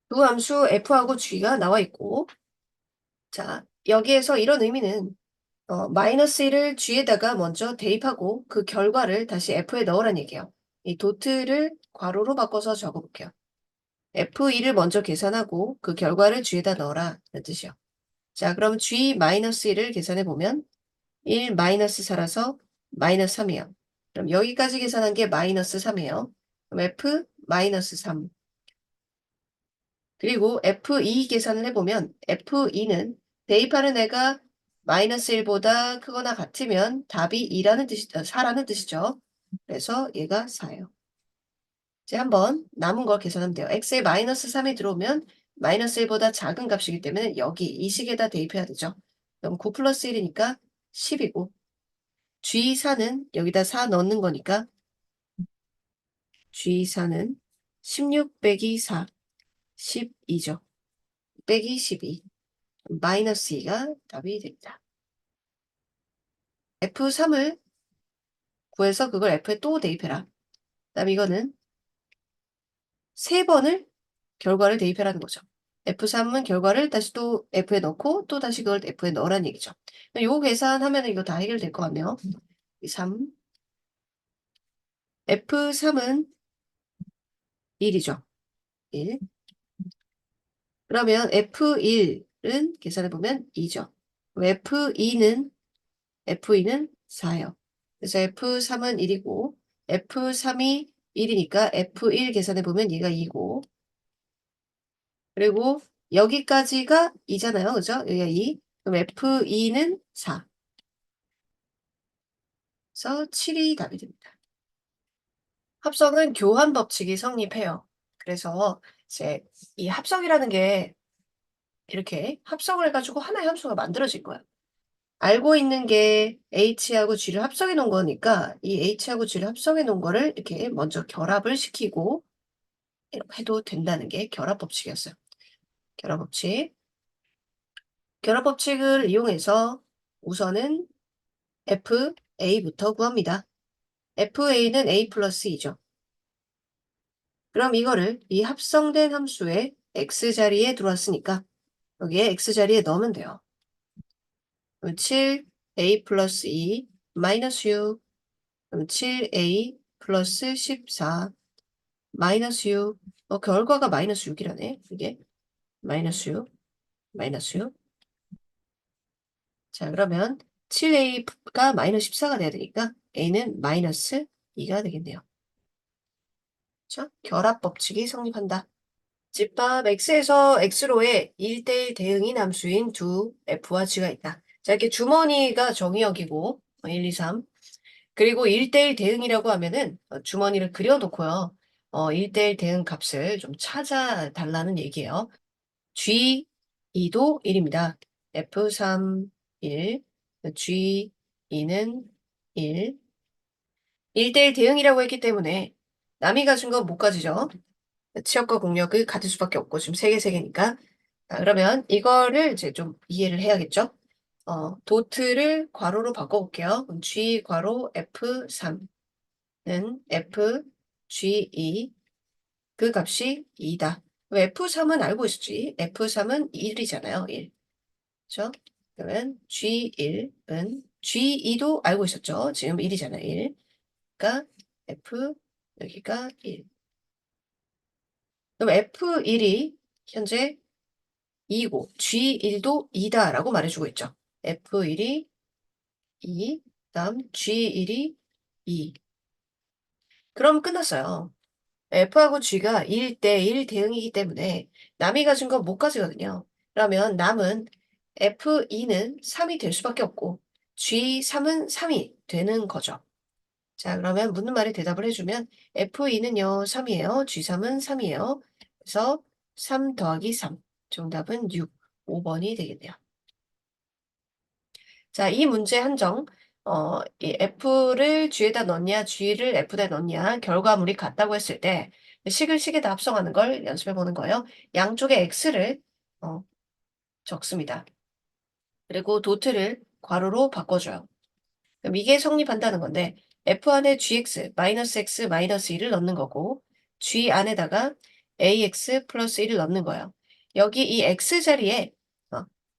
두 함수 f하고 g가 나와 있고, 자, 여기에서 이런 의미는 마이너스 1을 g에다가 먼저 대입하고 그 결과를 다시 f에 넣으란 얘기예요. 이 도트를 괄호로 바꿔서 적어볼게요. f2를 먼저 계산하고 그 결과를 g에다 넣어라 라는 뜻이요. 자, 그럼 g-1을 계산해보면 1 마이너스 4라서 마이너스 3이에요. 그럼 여기까지 계산한 게 마이너스 3이에요. 그럼 f 마이너스 3. 그리고 F2 계산을 해보면 F2는 대입하는 애가 마이너스 1보다 크거나 같으면 답이 2라는 뜻이, 4라는 뜻이죠. 그래서 얘가 4예요. 이제 한번 남은 걸 계산하면 돼요. x에 마이너스 3이 들어오면 마이너스 1보다 작은 값이기 때문에 여기 이 식에다 대입해야 되죠. 그럼 9 플러스 1이니까 10이고 G4는 여기다 4 넣는 거니까 G4는 16 빼기 4, 12죠. 빼기 12. 마이너스 2가 답이 됩니다. F3을 구해서 그걸 F에 또 대입해라. 그다음에 이거는 3번을 결과를 대입해라는 거죠. F3은 결과를 다시 또 F에 넣고 또 다시 그걸 F에 넣으라는 얘기죠. 요 계산하면 이거 다 해결될 것 같네요. 3. F3은 1이죠. 1. 그러면 F1은 계산해보면 2죠. F2는 4예요. 그래서 F3은 1이고 F3이 1이니까 F1 계산해보면 얘가 2고 그리고 여기까지가 2잖아요. 그죠? 여기가 2. 그럼 F2는 4. 그래서 7이 답이 됩니다. 합성은 교환 법칙이 성립해요. 그래서 이제 이 합성이라는 게 이렇게 합성을 해가지고 하나의 함수가 만들어진 거예요. 알고 있는 게 H하고 G를 합성해 놓은 거니까 이 H하고 G를 합성해 놓은 거를 이렇게 먼저 결합을 시키고 이렇게 해도 된다는 게 결합 법칙이었어요. 결합 법칙. 결합 법칙을 이용해서 우선은 FA부터 구합니다. FA는 A 플러스 2죠. 그럼 이거를 이 합성된 함수의 X자리에 들어왔으니까 여기에 X자리에 넣으면 돼요. 7 A 플러스 2 마이너스 6 그럼 7A 플러스 14 마이너스 6 결과가 마이너스 6이라네. 이게 마이너스 6 마이너스 6 자 그러면 7A가 마이너스 14가 돼야 되니까 A는 마이너스 2가 되겠네요. 그렇죠? 결합 법칙이 성립한다. 집합 X에서 X로의 1대1 대응인 함수인 두 F와 G가 있다. 자, 이렇게 주머니가 정의역이고 1, 2, 3 그리고 1대1 대응이라고 하면은 주머니를 그려놓고요. 1대1 대응 값을 좀 찾아달라는 얘기예요. G2도 1입니다. F3, 1, G2는 1. 1대1 대응이라고 했기 때문에 남이 가진 건 못 가지죠. 치역과 공역을 가질 수밖에 없고 지금 3개, 3개니까. 그러면 이거를 이제 좀 이해를 해야겠죠. 도트를 괄호로 바꿔볼게요. 그럼 G 괄호 F3는 F, G2 그 값이 2다. F3은 알고 있었지. F3은 1이잖아요. 1. 그렇죠? 그러면 G1은 G2도 알고 있었죠. 지금 1이잖아요. 1. 그러니까 F 여기가 1. 그럼 F1이 현재 2고 G1도 2다라고 말해주고 있죠. F1이 2, 다음 G1이 2. 그럼 끝났어요. F하고 G가 1대1 대응이기 때문에 남이 가진 건 못 가지거든요. 그러면 남은 F2는 3이 될 수밖에 없고 G3은 3이 되는 거죠. 자, 그러면 묻는 말에 대답을 해주면 F2는요, 3이에요. G3은 3이에요. 그래서 3 더하기 3. 정답은 6, 5번이 되겠네요. 자, 이 문제 한정. 이 F를 G에다 넣냐, G를 F에다 넣냐, 결과물이 같다고 했을 때 식을 식에다 합성하는 걸 연습해 보는 거예요. 양쪽에 X를 적습니다. 그리고 도트를 괄호로 바꿔줘요. 그럼 이게 성립한다는 건데 F 안에 GX, 마이너스 X, 마이너스 2를 넣는 거고 G 안에다가 ax 플러스 1을 넣는 거예요. 여기 이 x자리에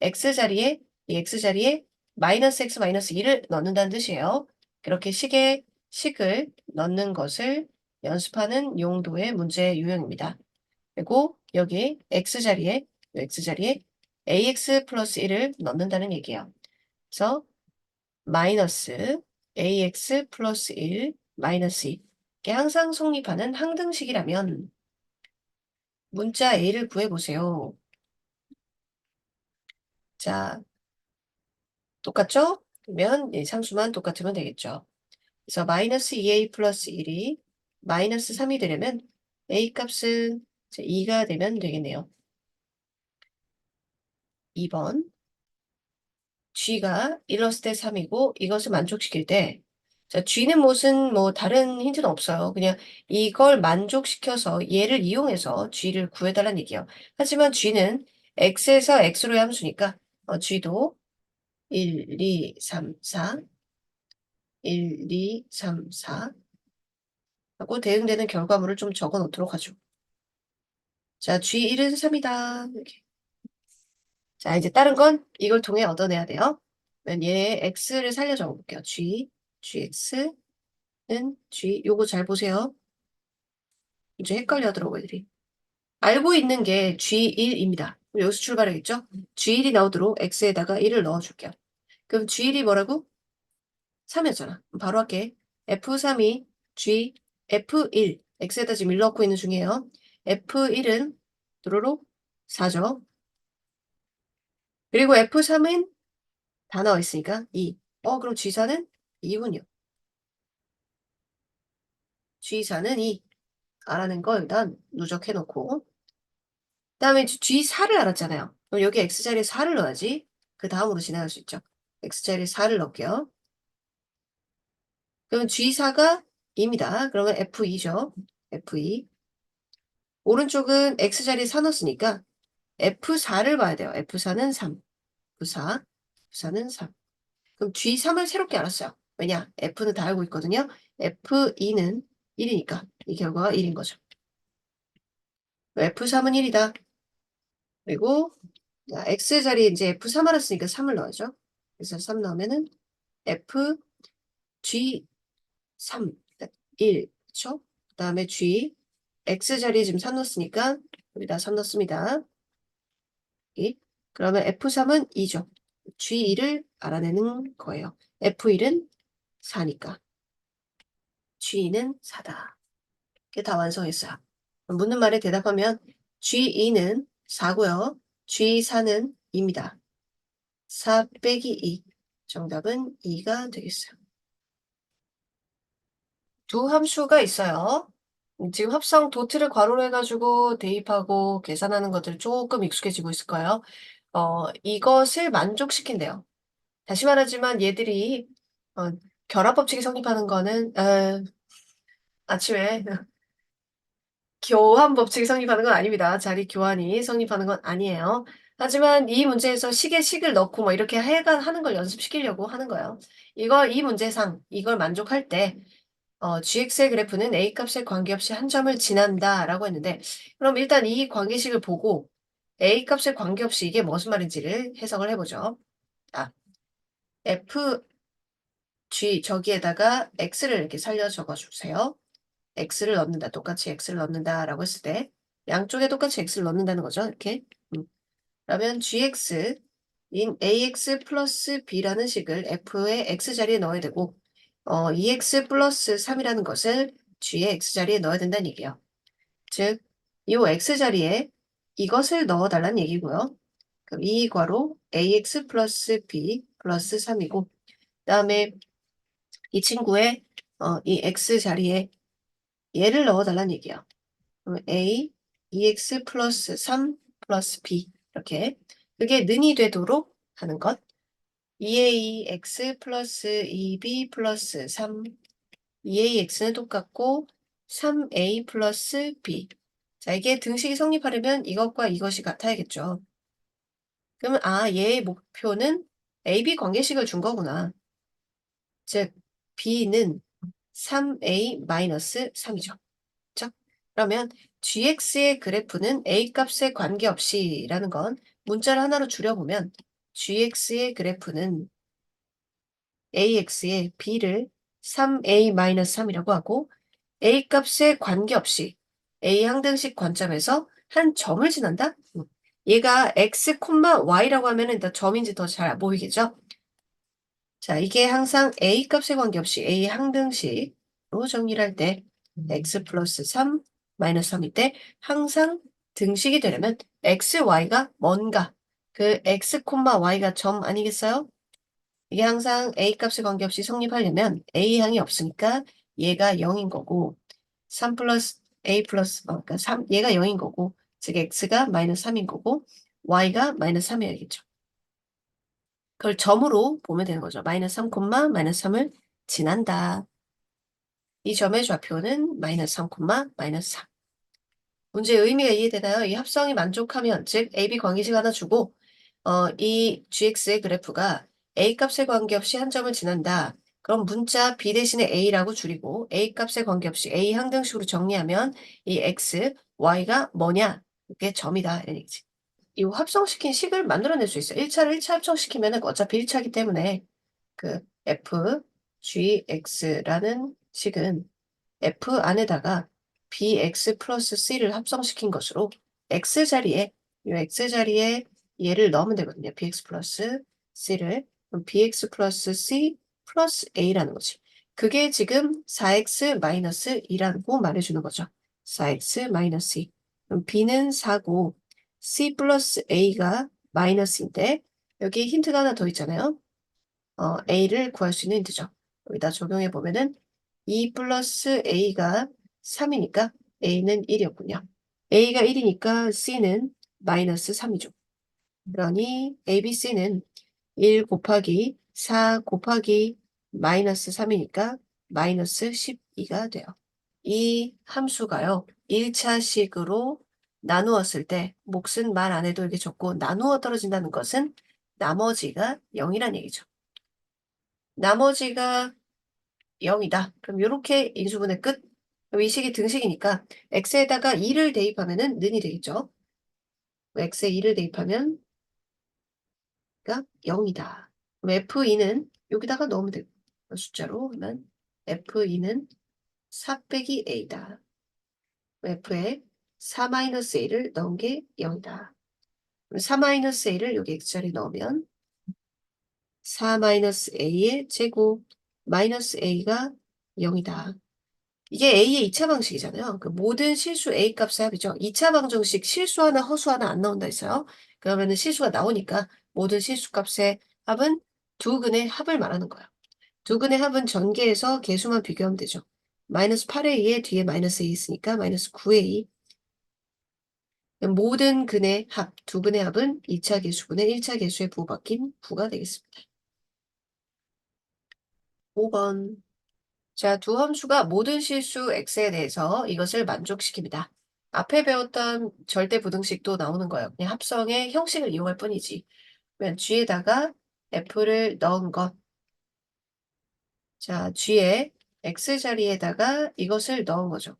x자리에 이 x자리에 마이너스 x 마이너스 2를 넣는다는 뜻이에요. 그렇게 식을 넣는 것을 연습하는 용도의 문제 유형입니다. 그리고 여기 x자리에 ax 플러스 1을 넣는다는 얘기예요. 그래서 마이너스 ax 플러스 1 마이너스 2 이게 항상 성립하는 항등식이라면 문자 a를 구해보세요. 자, 똑같죠? 그러면 이 상수만 똑같으면 되겠죠. 그래서 마이너스 2a 플러스 1이 마이너스 3이 되려면 a 값은 2가 되면 되겠네요. 2번 g가 1 넣었을 때 3이고 이것을 만족시킬 때 자, g는 무슨 뭐 다른 힌트는 없어요. 그냥 이걸 만족시켜서 얘를 이용해서 g를 구해달라는 얘기예요. 하지만 g는 x에서 x로의 함수니까 g도 1, 2, 3, 4 1, 2, 3, 4 하고 대응되는 결과물을 좀 적어 놓도록 하죠. 자, G1은 3이다. 이렇게. 자, 이제 다른 건 이걸 통해 얻어내야 돼요. 그러면 얘 X를 살려 적어 볼게요. GX는 요거 잘 보세요. 이제 헷갈려 하더라고, 애들이. 알고 있는 게 G1입니다. 여기서 출발하겠죠? G1이 나오도록 X에다가 1을 넣어줄게요. 그럼 G1이 뭐라고? 3이었잖아. 바로 할게. F3이 G, F1. X에다 지금 1 넣고 있는 중이에요. F1은 도로로 4죠. 그리고 F3은 다 나와 있으니까 2. 그럼 G4는 2군요. G4는 2. 알아낸 거 일단 누적해 놓고. 그 다음에 G4를 알았잖아요. 그럼 여기 X자리에 4를 넣어야지. 그 다음으로 진행할 수 있죠. X자리에 4를 넣을게요. 그러면 G4가 2입니다. 그러면 F2죠. F2. 오른쪽은 X자리에 4 넣었으니까 F4를 봐야 돼요. F4는 3. F4. F4는 3. 그럼 G3을 새롭게 알았어요. 왜냐? F는 다 알고 있거든요. F2는 1이니까 이 결과가 1인 거죠. F3은 1이다. 그리고 X 자리에 이제 F3 알았으니까 3을 넣어야죠. 그래서 3 넣으면은 F, G3, 1, 그쵸? 그 다음에 G, X 자리에 지금 3 넣었으니까 여기다 3 넣습니다. 그러면 F3은 2죠. G1을 알아내는 거예요. F1은 4니까. G2는 4다. 이게 다 완성했어요. 묻는 말에 대답하면 G2는 4고요. G4는 2입니다. 4 빼기 2. 정답은 2가 되겠어요. 두 함수가 있어요. 지금 합성 도트를 괄호로 해가지고 대입하고 계산하는 것들 조금 익숙해지고 있을 거예요. 이것을 만족시킨대요. 다시 말하지만 얘들이 결합법칙이 성립하는 거는 아침에 교환 법칙이 성립하는 건 아닙니다. 자리 교환이 성립하는 건 아니에요. 하지만 이 문제에서 식에 식을 넣고 뭐 이렇게 하는 걸 연습시키려고 하는 거예요. 이 문제상 이걸 만족할 때 gx의 그래프는 a 값에 관계없이 한 점을 지난다라고 했는데 그럼 일단 이 관계식을 보고 a 값에 관계없이 이게 무슨 말인지를 해석을 해보죠. 자, fg 저기에다가 x를 이렇게 살려 적어주세요. x를 넣는다. 똑같이 x를 넣는다라고 했을 때 양쪽에 똑같이 x를 넣는다는 거죠. 이렇게. 그러면 gx인 ax 플러스 b라는 식을 f의 x자리에 넣어야 되고 2x 플러스 3이라는 것을 g의 x자리에 넣어야 된다는 얘기예요. 즉, 이 x자리에 이것을 넣어달라는 얘기고요. 그럼 이 괄호 ax 플러스 b 플러스 3이고 그 다음에 이 친구의 이 x자리에 얘를 넣어달라는 얘기예요. 그럼 a, 2x 플러스 3 플러스 b 이렇게 그게 는이 되도록 하는 것 2ax 플러스 2b 플러스 3 2ax는 똑같고 3a 플러스 b 자 이게 등식이 성립하려면 이것과 이것이 같아야겠죠. 그러면 얘의 목표는 ab 관계식을 준 거구나. 즉 b는 3a 마이너스 3이죠. 그렇죠? 그러면 gx의 그래프는 a 값에 관계없이 라는 건 문자를 하나로 줄여보면 gx의 그래프는 ax의 b를 3a-3이라고 하고 a 값에 관계없이 a 항등식 관점에서 한 점을 지난다? 얘가 x, y라고 하면은 일단 점인지 더 잘 보이겠죠? 자, 이게 항상 a 값에 관계없이 a 항등식으로 정리를 할 때 x 플러스 3 마이너스 3일 때 항상 등식이 되려면 x, y가 뭔가 그 x, y가 점 아니겠어요? 이게 항상 a 값에 관계없이 성립하려면 a 항이 없으니까 얘가 0인 거고 3 플러스 a 플러스 그러니까 3 얘가 0인 거고 즉 x가 마이너스 3인 거고 y가 마이너스 3이어야겠죠. 그걸 점으로 보면 되는 거죠. 마이너스 3, 마이너스 3을 지난다. 이 점의 좌표는 마이너스 3, 마이너스 3. 문제의 의미가 이해되나요? 이 합성이 만족하면 즉 AB 관계식 하나 주고 이 gx의 그래프가 a 값에 관계없이 한 점을 지난다. 그럼 문자 b 대신에 a라고 줄이고 a 값에 관계없이 a 항등식으로 정리하면 이 x, y가 뭐냐? 이게 점이다. 이런 얘기지. 이 합성시킨 식을 만들어낼 수 있어요. 1차를 1차 합성시키면 어차피 1차이기 때문에 그 f, g, x라는 식은 f 안에다가 bx 플러스 c를 합성시킨 것으로 x 자리에 이 x 자리에 얘를 넣으면 되거든요. bx 플러스 c를 그럼 bx 플러스 c 플러스 a라는 거지. 그게 지금 4x 마이너스 2라고 말해주는 거죠. 4x 마이너스 2. 그럼 b는 4고 c 플러스 a가 마이너스인데 여기 힌트가 하나 더 있잖아요. a를 구할 수 있는 힌트죠. 여기다 적용해 보면은 2 플러스 a가 3이니까 a는 1이었군요. a가 1이니까 c는 마이너스 3이죠. 그러니 a, b, c는 1 곱하기 4 곱하기 마이너스 3이니까 마이너스 12가 돼요. 이 함수가요. 1차식으로 나누었을 때 몫은 말 안 해도 이렇게 적고 나누어 떨어진다는 것은 나머지가 0이란 얘기죠. 나머지가 0이다. 그럼 이렇게 인수분해 끝. 그럼 이 식이 등식이니까 x에다가 2를 대입하면은 는이 되겠죠. x에 2를 대입하면 그러니까 0이다. 그럼 f2는 여기다가 넣으면 되고 숫자로 하면 f2는 4 빼기 a다. f에 4-a를 넣은 게 0이다. 4-a를 여기 x자리에 넣으면 4-a의 제곱 마이너스 a가 0이다. 이게 a의 2차 방식이잖아요. 그 모든 실수 a 값의 합이죠. 2차 방정식 실수 하나 허수 하나 안 나온다 했어요. 그러면은 실수가 나오니까 모든 실수 값의 합은 두 근의 합을 말하는 거예요. 두 근의 합은 전개해서 개수만 비교하면 되죠. 마이너스 8a에 뒤에 마이너스 a 있으니까 마이너스 9a. 모든 근의 합, 두 근의 합은 2차 개수분의 1차 개수에 부호바뀐 9가 되겠습니다. 5번. 자, 두 함수가 모든 실수 x에 대해서 이것을 만족시킵니다. 앞에 배웠던 절대 부등식도 나오는 거예요. 그냥 합성의 형식을 이용할 뿐이지. 그러면 g에다가 f를 넣은 것. 자, g에 x 자리에다가 이것을 넣은 거죠.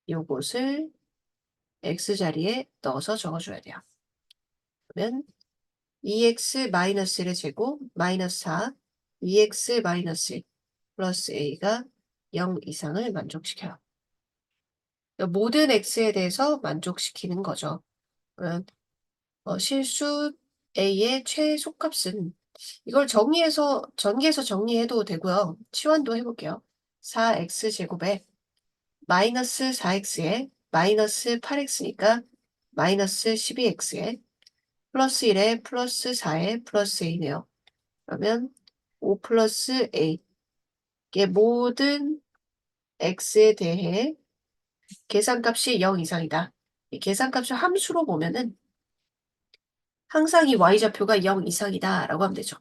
요것을 x 자리에 넣어서 적어줘야 돼요. 그러면 2x-1의 제곱 마이너스 4, 2x-1 플러스 a가 0 이상을 만족시켜요. 모든 x에 대해서 만족시키는 거죠. 그러면 실수 a의 최소값은 이걸 전기해서 정리해도 되고요. 치환도 해볼게요. 4x제곱에 마이너스 4x에 마이너스 8x니까 마이너스 12x에 플러스 1에 플러스 4에 플러스 a네요. 그러면 5 플러스 a. 이게 모든 x에 대해 계산값이 0 이상이다. 이 계산값을 함수로 보면은 항상 이 y좌표가 0 이상이다 라고 하면 되죠.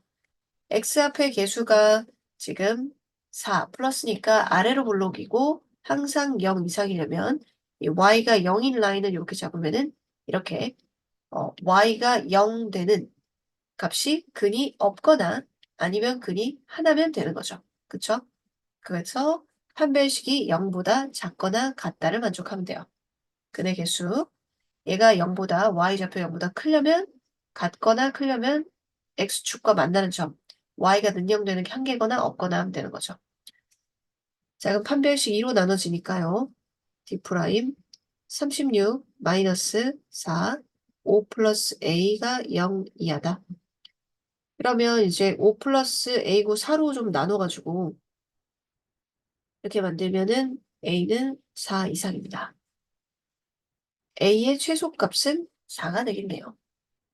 x 앞의 개수가 지금 4 플러스니까 아래로 볼록이고 항상 0 이상이려면 이 y가 0인 라인을 이렇게 잡으면은 이렇게 y가 0 되는 값이 근이 없거나 아니면 근이 하나면 되는 거죠. 그쵸? 그래서 판별식이 0보다 작거나 같다를 만족하면 돼요. 근의 개수. 얘가 0보다 y좌표 0보다 크려면 같거나 크려면 x축과 만나는 점. y가 능형되는 게 한개거나 없거나 하면 되는 거죠. 자, 그럼 판별식 2로 나눠지니까요. d' 36 마이너스 4 5 플러스 a가 0 이하다. 그러면 이제 5 플러스 a고 4로 좀 나눠가지고 이렇게 만들면은 a는 4 이상입니다. a의 최소값은 4가 되겠네요.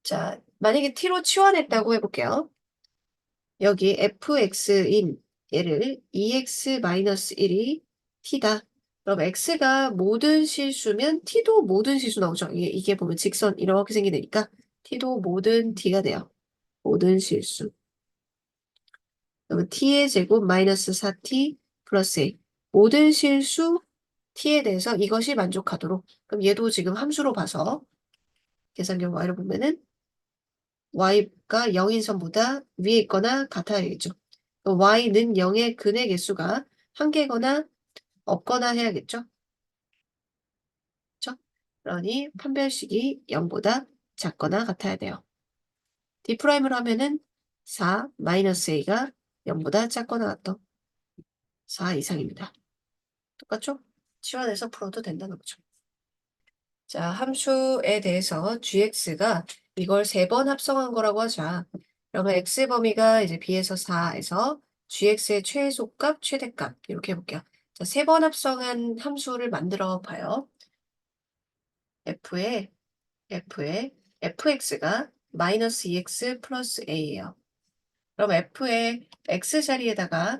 자, 만약에 t로 치환했다고 해볼게요. 여기 fx인 얘를 2x-1이 t다. 그럼 x가 모든 실수면 t도 모든 실수 나오죠. 이게 보면 직선 이렇게 생기니까 t도 모든 t가 돼요. 모든 실수. 그러면 t의 제곱 마이너스 4t 플러스 a. 모든 실수 t에 대해서 이것이 만족하도록. 그럼 얘도 지금 함수로 봐서 계산 결과를 보면은 y가 0인 선보다 위에 있거나 같아야 되겠죠. y는 0의 근의 개수가 한 개거나 없거나 해야겠죠. 그렇죠? 그러니 판별식이 0보다 작거나 같아야 돼요. D'으로 하면은 4 마이너스 a가 0보다 작거나 같다. 4 이상입니다. 똑같죠? 치환해서 풀어도 된다는 거죠. 자, 함수에 대해서 gx가 이걸 3번 합성한 거라고 하자. 그러면 x 범위가 이제 b에서 4에서 gx의 최소값, 최대값 이렇게 해볼게요. 자, 3번 합성한 함수를 만들어 봐요. f의 fx가 마이너스 2x 플러스 a예요. 그럼 f의 x 자리에다가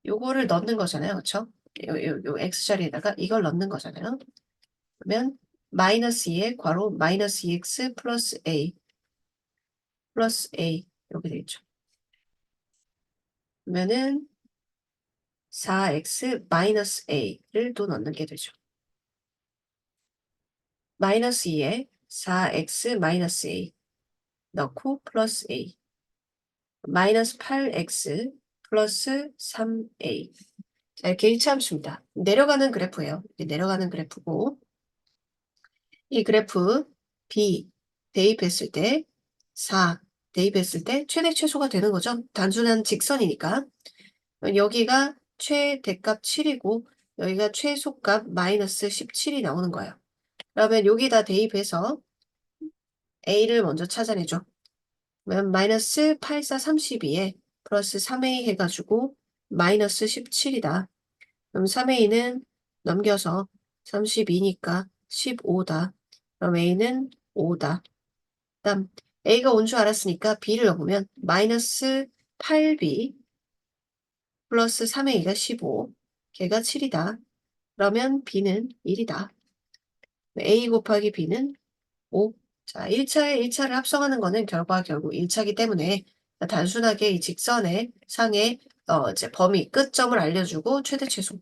요거를 넣는 거잖아요. 그렇죠? 요 x 자리에다가 이걸 넣는 거잖아요. 그러면 마이너스 2에 괄호 마이너스 2x 플러스 a 이렇게 되겠죠. 그러면은 4x 마이너스 a를 또 넣는 게 되죠. 마이너스 2에 4x 마이너스 a 넣고 플러스 a 마이너스 8x 플러스 3a. 자, 이렇게 일차함수입니다. 내려가는 그래프예요. 내려가는 그래프고 이 그래프 B 대입했을 때 4 대입했을 때 최대 최소가 되는 거죠. 단순한 직선이니까. 여기가 최대값 7이고 여기가 최소값 마이너스 17이 나오는 거예요. 그러면 여기다 대입해서 A를 먼저 찾아내죠. 그러면 마이너스 8, 4, 32에 플러스 3A 해가지고 마이너스 17이다. 그럼 3A는 넘겨서 32니까 15다. 그럼 A는 5다. 그다음 A가 온 줄 알았으니까 B를 넣어보면 마이너스 8B 플러스 3A가 15, 걔가 7이다. 그러면 B는 1이다. A 곱하기 B는 5. 자, 1차를 합성하는 거는 결국 1차기 때문에 단순하게 이 직선의 상의 이제 범위, 끝점을 알려주고 최대 최소.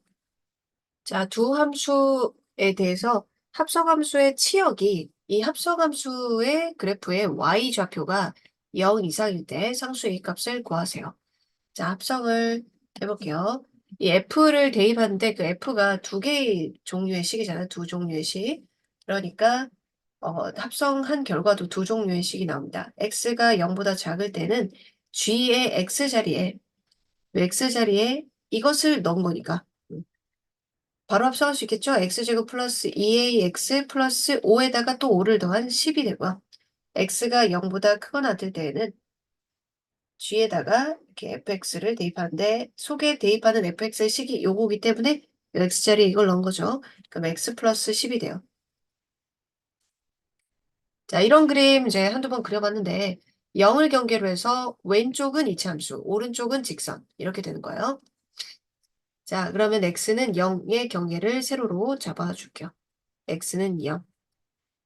자, 두 함수에 대해서 합성함수의 치역이 이 합성함수의 그래프의 y좌표가 0 이상일 때 상수의 이 값을 구하세요. 자, 합성을 해볼게요. 이 f를 대입하는데 그 f가 두 개의 종류의 식이잖아요. 두 종류의 식. 그러니까 합성한 결과도 두 종류의 식이 나옵니다. x가 0보다 작을 때는 g의 x자리에 이것을 넣은 거니까 바로 합성할 수 있겠죠? x제곱 플러스 2ax 플러스 5에다가 또 5를 더한 10이 되고요. x가 0보다 크거나 같을 때에는 g에다가 이렇게 fx를 대입하는데 속에 대입하는 fx의 식이 요거기 때문에 x자리에 이걸 넣은 거죠. 그럼 x 플러스 10이 돼요. 자, 이런 그림 이제 한두 번 그려봤는데 0을 경계로 해서 왼쪽은 이차함수, 오른쪽은 직선 이렇게 되는 거예요. 자, 그러면 x는 0의 경계를 세로로 잡아줄게요. x는 0.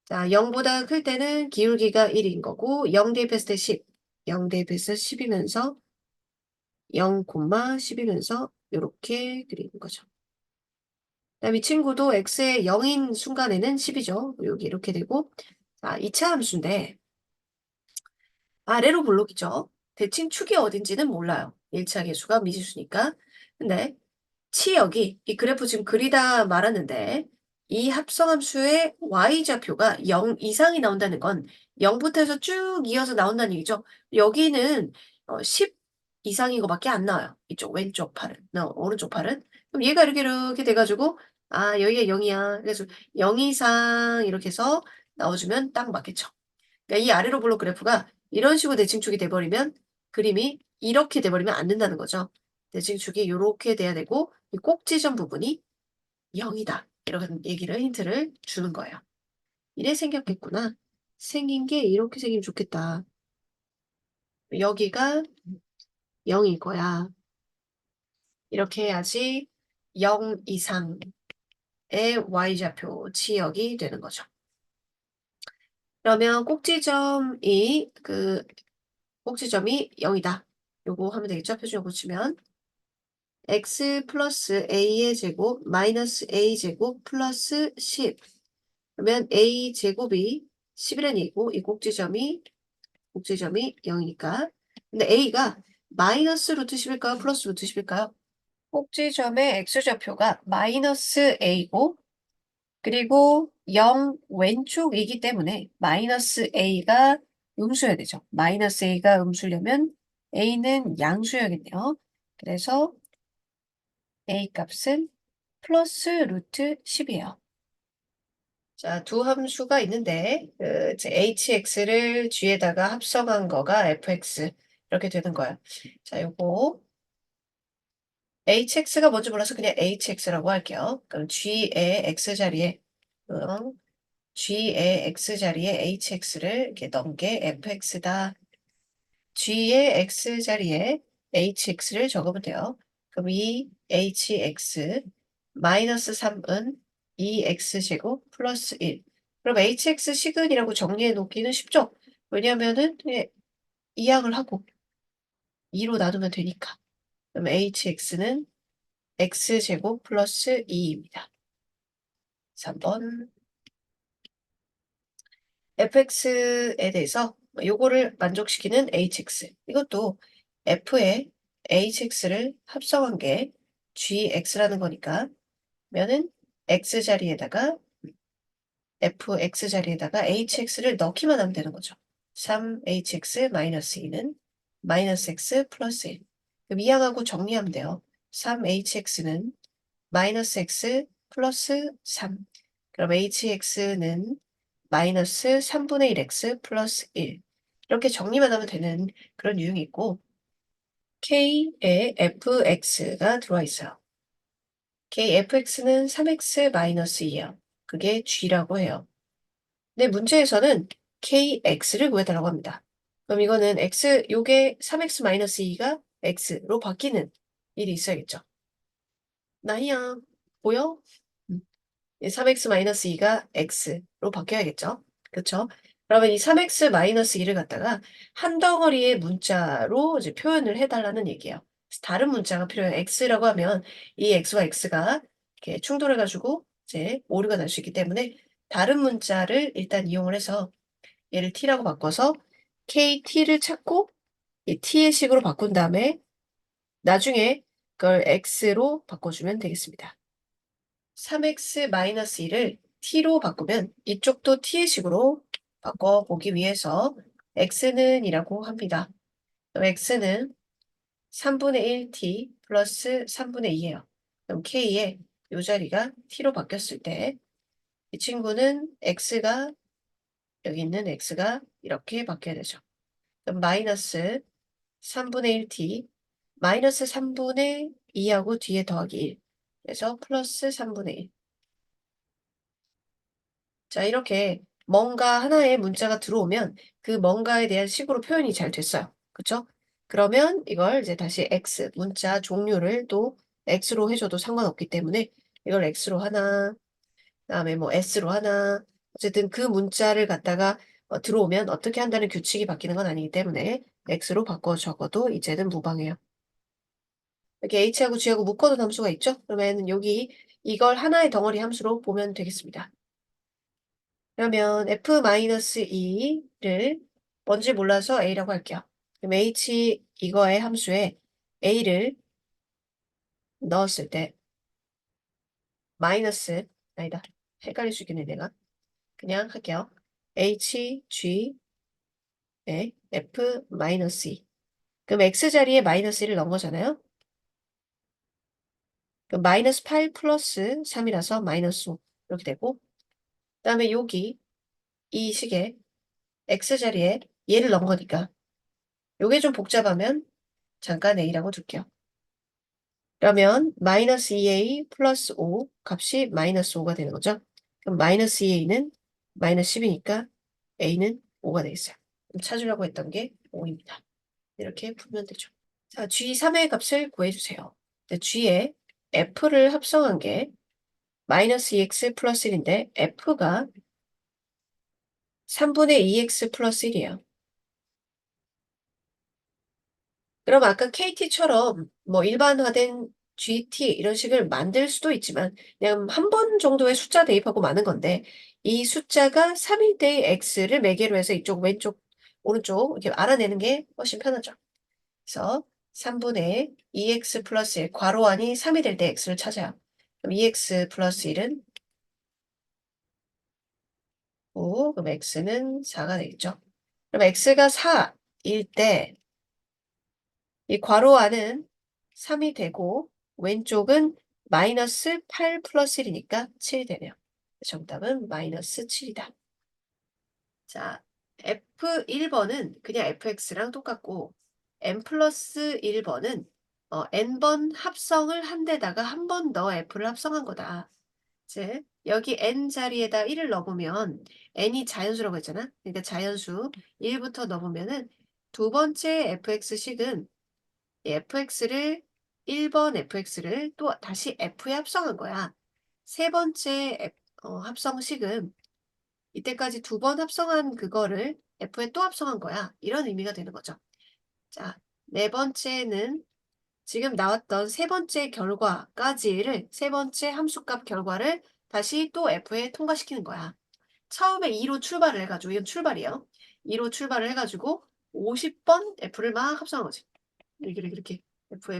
자, 0보다 클 때는 기울기가 1인 거고 0 대입했을 때 10, 0 대입했을 때 10이면서 0, 10이면서 이렇게 그리는 거죠. 그다음 이 친구도 x의 0인 순간에는 10이죠. 여기 이렇게 되고 자, 2차 함수인데 아래로 블록이죠. 대칭 축이 어딘지는 몰라요. 1차 계수가 미지수니까. 근데 치역이 이 그래프 지금 그리다 말았는데 이 합성함수의 y좌표가 0 이상이 나온다는 건 0부터 해서 쭉 이어서 나온다는 얘기죠. 여기는 10 이상인 거밖에 안 나와요. 이쪽 왼쪽 팔은. 오른쪽 팔은. 그럼 얘가 이렇게 돼 가지고 아 여기가 0이야. 그래서 0 이상 이렇게 해서 나와주면 딱 맞겠죠. 그러니까 이 아래로 블록 그래프가 이런 식으로 대칭축이 돼 버리면 그림이 이렇게 돼 버리면 안 된다는 거죠. 대칭축이 요렇게 돼야 되고 이 꼭지점 부분이 0이다. 이런 얘기를 힌트를 주는 거예요. 이래 생겼겠구나. 생긴 게 이렇게 생기면 좋겠다. 여기가 0일 거야. 이렇게 해야지 0 이상의 y좌표 지역이 되는 거죠. 그러면 꼭지점이 0이다. 요거 하면 되겠죠? 표준어 고치면 x 플러스 a의 제곱 마이너스 a 제곱 플러스 10 그러면 a 제곱이 10이라는 얘기고 이 꼭지점이 0이니까 근데 a가 마이너스 루트 10일까요? 플러스 루트 10일까요? 꼭지점의 x좌표가 마이너스 a고 그리고 0 왼쪽이기 때문에 마이너스 a가 음수여야 되죠. 마이너스 a가 음수려면 a는 양수여야겠네요. 그래서 a 값은 플러스 루트 10이에요. 자, 두 함수가 있는데 이제 hx를 g에다가 합성한 거가 fx 이렇게 되는 거예요. 자, 요거 hx가 뭔지 몰라서 그냥 hx라고 할게요. 그럼 g의 x자리에 g의 x자리에 hx를 이렇게 넣은 게 fx다. g의 x자리에 hx를 적으면 돼요. 그럼 이 hx 마이너스 3은 2x제곱 플러스 1. 그럼 hx 시근이라고 정리해 놓기는 쉽죠? 왜냐하면은 이항을 하고 2로 나누면 되니까. 그럼 hx는 x제곱 플러스 2입니다. 3번 fx에 대해서 요거를 만족시키는 hx. 이것도 f에 hx를 합성한 게 gx라는 거니까 면은 x자리에다가 fx자리에다가 hx를 넣기만 하면 되는 거죠. 3hx-2는 마이너스 x 플러스 1. 그럼 이항하고 정리하면 돼요. 3hx는 마이너스 x 플러스 3. 그럼 hx는 마이너스 3분의 1x 플러스 1. 이렇게 정리만 하면 되는 그런 유형이 있고 k에 fx가 들어와 있어요. kfx는 3x 마이너스 2예요. 그게 g라고 해요. 근데 문제에서는 kx를 구해달라고 합니다. 그럼 이거는 요게 3x 마이너스 2가 x로 바뀌는 일이 있어야겠죠. 나희야, 보여? 3x-2가 x로 바뀌어야겠죠. 그렇죠? 그러면 이 3x-2를 갖다가 한 덩어리의 문자로 이제 표현을 해달라는 얘기예요. 다른 문자가 필요해요. x라고 하면 이 x와 x가 이렇게 충돌해가지고 이제 오류가 날 수 있기 때문에 다른 문자를 일단 이용을 해서 얘를 t라고 바꿔서 kt를 찾고 이 t의 식으로 바꾼 다음에 나중에 그걸 x로 바꿔주면 되겠습니다. 3x-1을 t로 바꾸면 이쪽도 t의 식으로 바꿔보기 위해서 x는 이라고 합니다. 그럼 x는 3분의 1t 플러스 3분의 2예요. 그럼 k의 이 자리가 t로 바뀌었을 때 이 친구는 x가 여기 있는 x가 이렇게 바뀌어야 되죠. 그럼 마이너스 3분의 1t 마이너스 3분의 2하고 뒤에 더하기 1 그래서 플러스 3분의 1 자, 이렇게 뭔가 하나의 문자가 들어오면 그 뭔가에 대한 식으로 표현이 잘 됐어요. 그쵸? 그러면 이걸 이제 다시 x, 문자 종류를 또 x로 해줘도 상관없기 때문에 이걸 x로 하나, 그다음에 뭐 s로 하나, 어쨌든 그 문자를 갖다가 들어오면 어떻게 한다는 규칙이 바뀌는 건 아니기 때문에 x로 바꿔 적어도 이제는 무방해요. 이렇게 h하고 g하고 묶어둔 함수가 있죠? 그러면 여기 이걸 하나의 덩어리 함수로 보면 되겠습니다. 그러면 f-2를 뭔지 몰라서 a라고 할게요. 그럼 h 이거의 함수에 a를 넣었을 때 마이너스, 아니다. 헷갈릴 수 있겠네, 내가. 그냥 할게요. HG, F 마이너스 2. 그럼 X자리에 마이너스 1을 넣은 거잖아요. 그럼 마이너스 8 플러스 3이라서 마이너스 5. 이렇게 되고, 그 다음에 여기 이 식에 X자리에 얘를 넣은 거니까 요게 좀 복잡하면 잠깐 A라고 둘게요. 그러면 마이너스 2A 플러스 5 값이 마이너스 5가 되는 거죠. 그럼 마이너스 2A는 마이너스 10이니까 A는 5가 되겠어요. 그럼 찾으려고 했던 게 5입니다. 이렇게 풀면 되죠. 자, G3의 값을 구해주세요. G에 F를 합성한 게 마이너스 2X 플러스 1인데 F가 3분의 2X 플러스 1이에요. 그럼 아까 KT처럼 뭐 일반화된 GT 이런 식을 만들 수도 있지만 그냥 한 번 정도의 숫자 대입하고 마는 건데 이 숫자가 3일 때의 X를 매개로 해서 이쪽 왼쪽 오른쪽 이렇게 알아내는 게 훨씬 편하죠. 그래서 3분의 2X 플러스 1 괄호 안이 3이 될 때 X를 찾아요. 그럼 2X 플러스 1은 5, 그럼 X는 4가 되겠죠. 그럼 X가 4일 때 이 괄호 안은 3이 되고 왼쪽은 마이너스 8 플러스 1이니까 7이 되네요. 정답은 마이너스 7이다. 자, F1번은 그냥 fx랑 똑같고 n 플러스 1번은 n번 합성을 한 데다가 한 번 더 f를 합성한 거다. 즉 여기 n 자리에다 1을 넣으면 n이 자연수라고 했잖아. 그러니까 자연수 1부터 넣으면은 두 번째 fx식은 fx를 1번 fx를 또 다시 f에 합성한 거야. 세 번째 합성식은 이때까지 두 번 합성한 그거를 f에 또 합성한 거야. 이런 의미가 되는 거죠. 자, 네 번째는 지금 나왔던 세 번째 결과까지를 세 번째 함수값 결과를 다시 또 f에 통과시키는 거야. 처음에 2로 출발을 해가지고 이건 출발이에요. 2로 출발을 해가지고 50번 f를 막 합성한 거지. 이렇게 F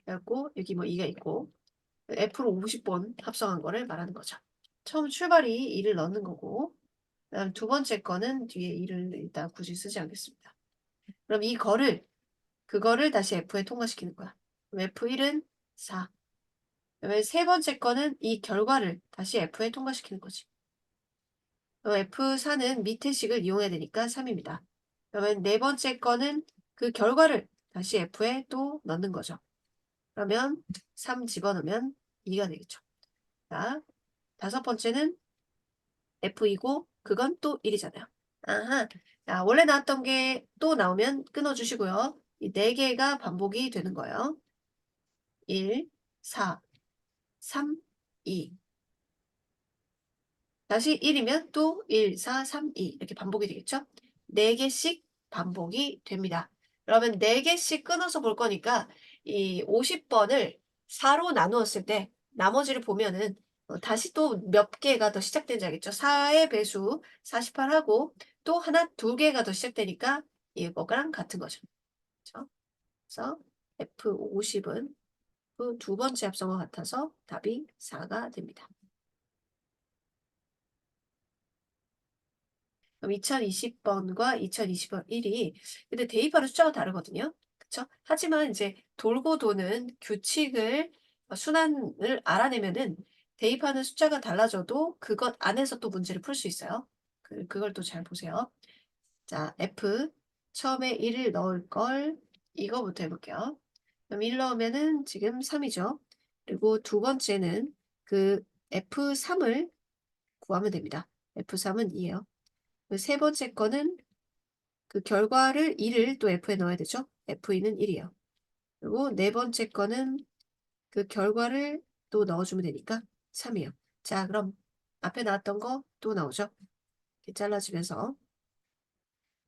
해갖고 여기 뭐 2가 있고 F로 50번 합성한 거를 말하는 거죠. 처음 출발이 2를 넣는 거고 그다음 두 번째 거는 뒤에 2를 일단 굳이 쓰지 않겠습니다. 그럼 그거를 다시 F에 통과시키는 거야. 그럼 F1은 4. 그다음에 세 번째 거는 이 결과를 다시 F에 통과시키는 거지. 그럼 F4는 밑에 식을 이용해야 되니까 3입니다. 그러면 네 번째 거는 그 결과를 다시 F에 또 넣는 거죠. 그러면 3 집어넣으면 2가 되겠죠. 자, 다섯 번째는 F이고 그건 또 1이잖아요. 아하. 자, 원래 나왔던 게 또 나오면 끊어주시고요. 이 네 개가 반복이 되는 거예요. 1, 4, 3, 2. 다시 1이면 또 1, 4, 3, 2 이렇게 반복이 되겠죠? 4개씩 반복이 됩니다. 그러면 4개씩 끊어서 볼 거니까 이 50번을 4로 나누었을 때 나머지를 보면은 다시 또 몇 개가 더 시작되는지 알겠죠? 4의 배수 48하고 또 하나, 두 개가 더 시작되니까 이거랑 같은 거죠. 그렇죠? 그래서 F50은 그 두 번째 합성과 같아서 답이 4가 됩니다. 그럼 2020번과 2020번 1이 근데 대입하는 숫자가 다르거든요. 그쵸? 하지만 이제 돌고 도는 규칙을 순환을 알아내면은 대입하는 숫자가 달라져도 그것 안에서 또 문제를 풀 수 있어요. 그걸 또 잘 보세요. 자, F 처음에 1을 넣을 걸 이거부터 해볼게요. 그럼 1 넣으면은 지금 3이죠. 그리고 두 번째는 그 F3을 구하면 됩니다. F3은 2예요. 세 번째 거는 그 결과를 2를 또 F에 넣어야 되죠. F2는 1이에요. 그리고 네 번째 거는 그 결과를 또 넣어주면 되니까 3이에요. 자, 그럼 앞에 나왔던 거 또 나오죠. 이렇게 잘라주면서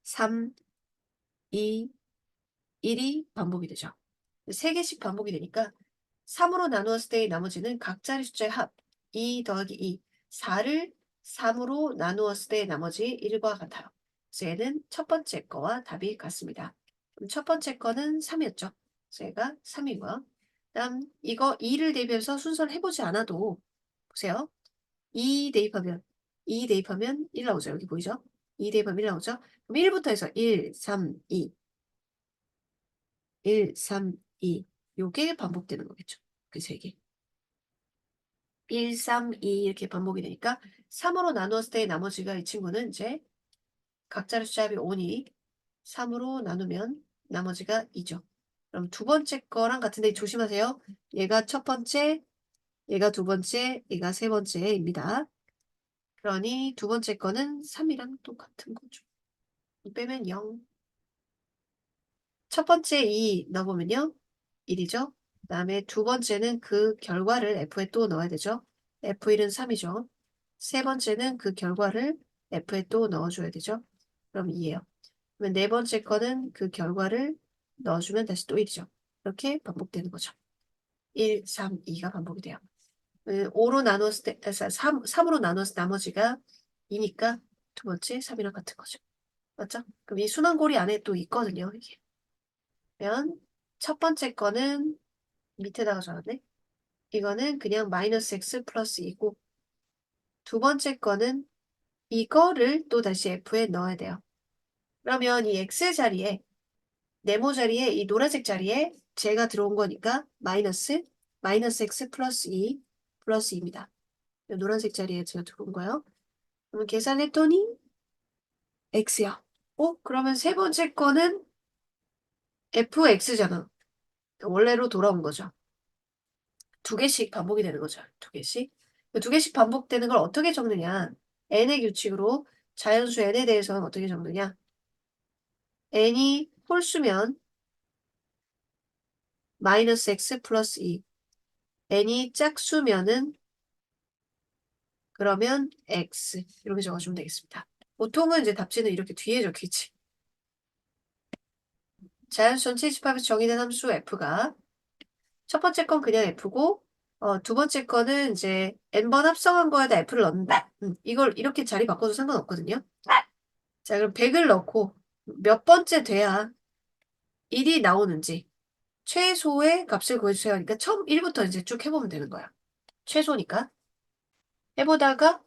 3, 2, 1이 반복이 되죠. 3개씩 반복이 되니까 3으로 나누었을 때의 나머지는 각자리 숫자의 합 2 더하기 2, 4를 3으로 나누었을 때의 나머지 1과 같아요. 그래서 얘는 첫 번째 거와 답이 같습니다. 그럼 첫 번째 거는 3이었죠. 그래서 얘가 3이고요. 그다음 이거 2를 대입해서 순서를 해보지 않아도 보세요. 2 대입하면 1 나오죠. 여기 보이죠? 2 대입하면 1 나오죠? 그럼 1부터 해서 1, 3, 2, 1, 3, 2 요게 반복되는 거겠죠. 그 세 개. 1, 3, 2 이렇게 반복이 되니까 3으로 나누었을 때 나머지가 이 친구는 이제 각자의 숫자합이 5니 3으로 나누면 나머지가 2죠. 그럼 두 번째 거랑 같은데 조심하세요. 얘가 첫 번째, 얘가 두 번째, 얘가 세 번째입니다. 그러니 두 번째 거는 3이랑 똑같은 거죠. 빼면 0. 첫 번째 2 넣어보면요. 1이죠. 그 다음에 두 번째는 그 결과를 F에 또 넣어야 되죠. F1은 3이죠. 세 번째는 그 결과를 F에 또 넣어줘야 되죠. 그럼 2예요. 그러면 네 번째 거는 그 결과를 넣어주면 다시 또 1이죠. 이렇게 반복되는 거죠. 1, 3, 2가 반복이 돼요. 5로 나눴을 때, 3으로 나눴을 때 나머지가 2니까 두 번째 3이랑 같은 거죠. 맞죠? 그럼 이 순환고리 안에 또 있거든요. 이게. 그러면 첫 번째 거는 밑에다가 적었네. 이거는 그냥 마이너스 x 플러스 2고 두 번째 거는 이거를 또 다시 f에 넣어야 돼요. 그러면 이 x 자리에 네모 자리에 이 노란색 자리에 제가 들어온 거니까 마이너스 x 플러스 2 플러스 2입니다. 노란색 자리에 제가 들어온 거예요. 그러면 계산했더니 x야. 그러면 세 번째 거는 fx잖아. 원래로 돌아온 거죠. 두 개씩 반복이 되는 거죠. 두 개씩. 두 개씩 반복되는 걸 어떻게 적느냐. n의 규칙으로 자연수 n에 대해서는 어떻게 적느냐. n이 홀수면 마이너스 x 플러스 2. n이 짝수면은 그러면 x 이렇게 적어주면 되겠습니다. 보통은 이제 답지는 이렇게 뒤에 적히지. 자연수 전체 집합에서 정의된 함수 f가 첫 번째 건 그냥 f고 두 번째 거는 이제 n번 합성한 거에다 f를 넣는다. 이걸 이렇게 자리 바꿔도 상관없거든요. 자, 그럼 100을 넣고 몇 번째 돼야 1이 나오는지 최소의 값을 구해주세요. 하니까 처음 1부터 이제 쭉 해보면 되는 거야. 최소니까. 해보다가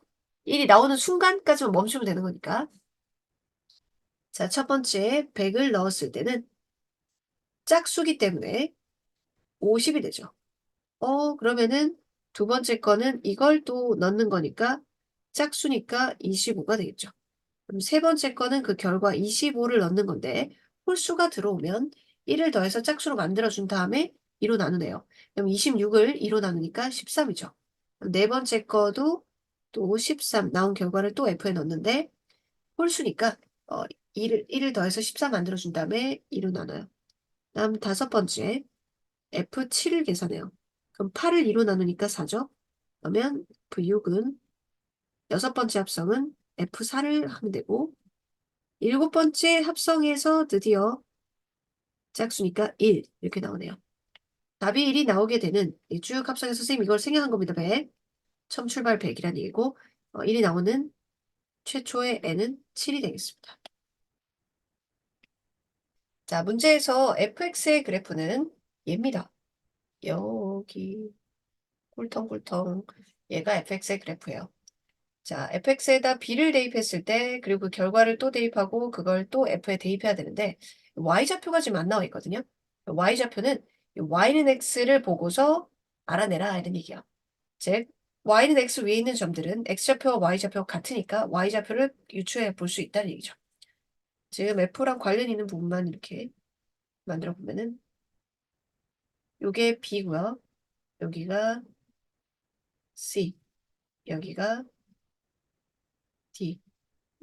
1이 나오는 순간까지만 멈추면 되는 거니까. 자, 첫 번째 100을 넣었을 때는 짝수기 때문에 50이 되죠. 그러면은 두 번째 거는 이걸 또 넣는 거니까 짝수니까 25가 되겠죠. 그럼 세 번째 거는 그 결과 25를 넣는 건데 홀수가 들어오면 1을 더해서 짝수로 만들어준 다음에 2로 나누네요. 그럼 26을 2로 나누니까 13이죠. 네 번째 거도 또 13 나온 결과를 또 F에 넣는데 홀수니까 1을 더해서 14 만들어준 다음에 2로 나눠요. 다음 다섯 번째 F7을 계산해요. 그럼 8을 2로 나누니까 4죠. 그러면 F6은 여섯 번째 합성은 F4를 하면 되고 일곱 번째 합성해서 드디어 짝수니까 1 이렇게 나오네요. 답이 1이 나오게 되는 쭉 합성해서 선생님 이걸 생략한 겁니다. 100. 처음 출발 100이라는 얘기고 1이 나오는 최초의 n은 7이 되겠습니다. 자, 문제에서 fx의 그래프는 얘입니다. 여기 꿀텅꿀텅 얘가 fx의 그래프예요. 자, fx에다 b를 대입했을 때 그리고 그 결과를 또 대입하고 그걸 또 f에 대입해야 되는데 y좌표가 지금 안 나와 있거든요. y좌표는 y는 x를 보고서 알아내라 이런 얘기야. 즉 y는 x 위에 있는 점들은 x좌표와 y좌표가 같으니까 y좌표를 유추해 볼 수 있다는 얘기죠. 지금 f랑 관련 있는 부분만 이렇게 만들어 보면은 요게 b고요. 여기가 c, 여기가 d,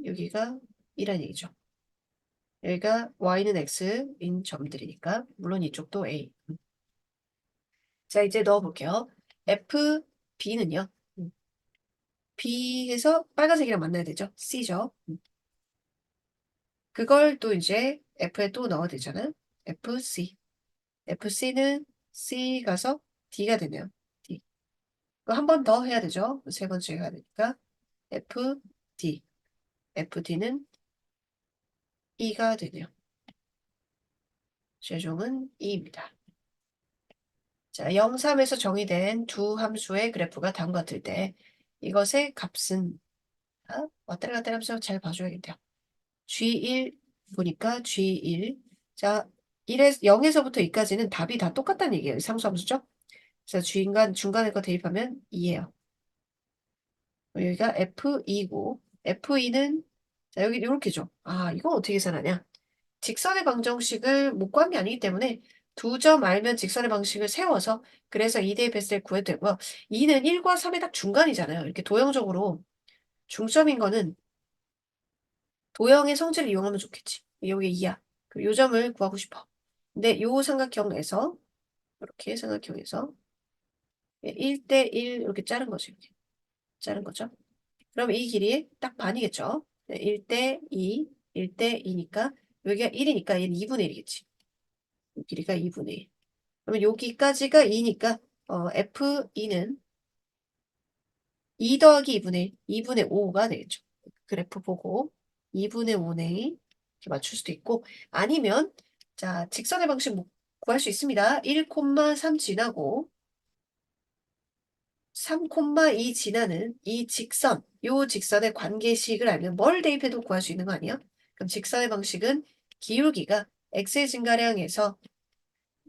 여기가 이란 얘기죠. 여기가 y는 x인 점들이니까 물론 이쪽도 a. 자 이제 넣어볼게요. f, b는요. b에서 빨간색이랑 만나야 되죠. c죠. 그걸 또 이제 f에 또 넣어야 되잖아요. fc. fc는 c 가서 d가 되네요. d. 한 번 더 해야 되죠. 세 번째 해야 되니까 fd. fd는 e가 되네요. 최종은 e입니다. 자, 0, 3에서 정의된 두 함수의 그래프가 다음과 같을 때 이것의 값은 왔다리 갔다리 하면서 잘 봐줘야겠대요. G1 보니까 G1. 자, 0에서부터 2까지는 답이 다 똑같다는 얘기예요. 상수함수죠? 그래서 중간에 거 대입하면 2예요. 여기가 F2고 F2는 자, 여기 이렇게죠. 이거 어떻게 계산하냐? 직선의 방정식을 못 구한 게 아니기 때문에 두 점 알면 직선의 방식을 세워서 그래서 2 대입했을 때 구해도 되고요. 2는 1과 3의 딱 중간이잖아요. 이렇게 도형적으로 중점인 거는 도형의 성질을 이용하면 좋겠지. 여기 2야. 그럼 요 점을 구하고 싶어. 근데 요 삼각형에서 이렇게 삼각형에서 1대 1 이렇게 자른 거죠. 이렇게 자른 거죠. 그럼 이 길이 딱 반이겠죠. 1대 2, 1대 2니까 여기가 1이니까 얘는 2분의 1이겠지. 이 길이가 2분의 1. 그러면 여기까지가 2니까 F2는 2 더하기 2분의 1, 2분의 5가 되겠죠. 그래프 보고 2분의 5네 이렇게 맞출 수도 있고 아니면 자 직선의 방식 구할 수 있습니다. 1,3 지나고 3,2 지나는 이 직선, 요 직선의 관계식을 알면 뭘 대입해도 구할 수 있는 거 아니야? 그럼 직선의 방식은 기울기가 x의 증가량에서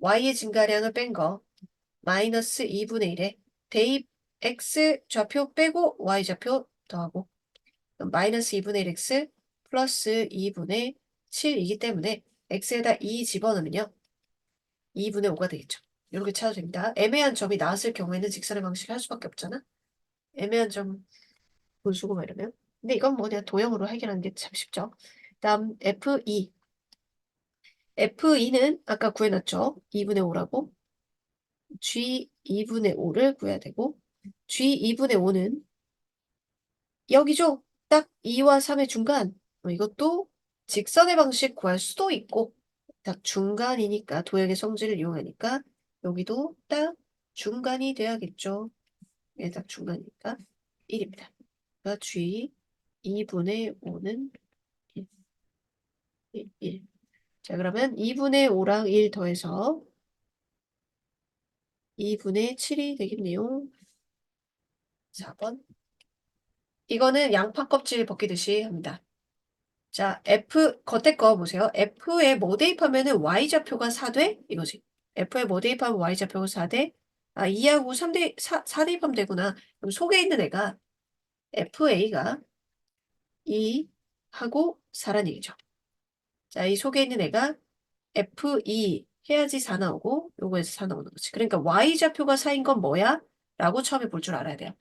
y의 증가량을 뺀 거 마이너스 2분의 1에 대입 x 좌표 빼고 y 좌표 더하고 그럼 마이너스 2분의 1x 플러스 2분의 7이기 때문에 x에다 2 집어넣으면요. 2분의 5가 되겠죠. 이렇게 찾아도 됩니다. 애매한 점이 나왔을 경우에는 직선의 방식 할 수밖에 없잖아. 애매한 점 보수고 막 이러면. 근데 이건 뭐 그냥 도형으로 해결하는 게 참 쉽죠. 다음 F2. F2는 아까 구해놨죠. 2분의 5라고. G 2분의 5를 구해야 되고 G 2분의 5는 여기죠. 딱 2와 3의 중간. 이것도 직선의 방식 구할 수도 있고 딱 중간이니까 도형의 성질을 이용하니까 여기도 딱 중간이 돼야겠죠. 예, 딱 중간이니까 1입니다. 그러니까 G 2분의 5는 1, 1, 1. 자, 그러면 2분의 5랑 1 더해서 2분의 7이 되겠네요. 4번. 이거는 양파 껍질 벗기듯이 합니다. 자, 겉에 거 보세요. F에 뭐 대입하면은 Y좌표가 4돼? 이거지. F에 뭐 대입하면 Y좌표가 4돼? 2하고 4 대입하면 되구나. 그럼 속에 있는 애가 FA가 2하고 4란 얘기죠. 자, 이 속에 있는 애가 F2 해야지 4 나오고 요거에서 4 나오는 거지. 그러니까 Y좌표가 4인 건 뭐야? 라고 처음에 볼 줄 알아야 돼요.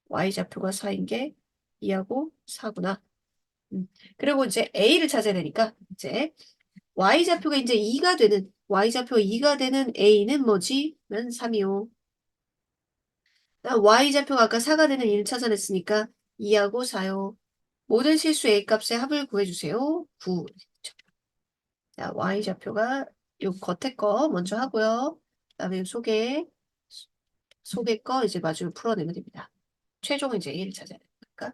Y좌표가 4인 게 2하고 4구나. 그리고 이제 A를 찾아야 되니까 이제 Y좌표가 이제 2가 되는 Y좌표가 2가 되는 A는 뭐지? 면 3이요. Y좌표가 아까 4가 되는 1을 찾아냈으니까 2하고 4요. 모든 실수 A값의 합을 구해주세요. 9. 자, Y좌표가 요 겉에 거 먼저 하고요. 그다음에 속에 거 이제 마주를 풀어내면 됩니다. 최종 이제 A를 찾아야 되니까.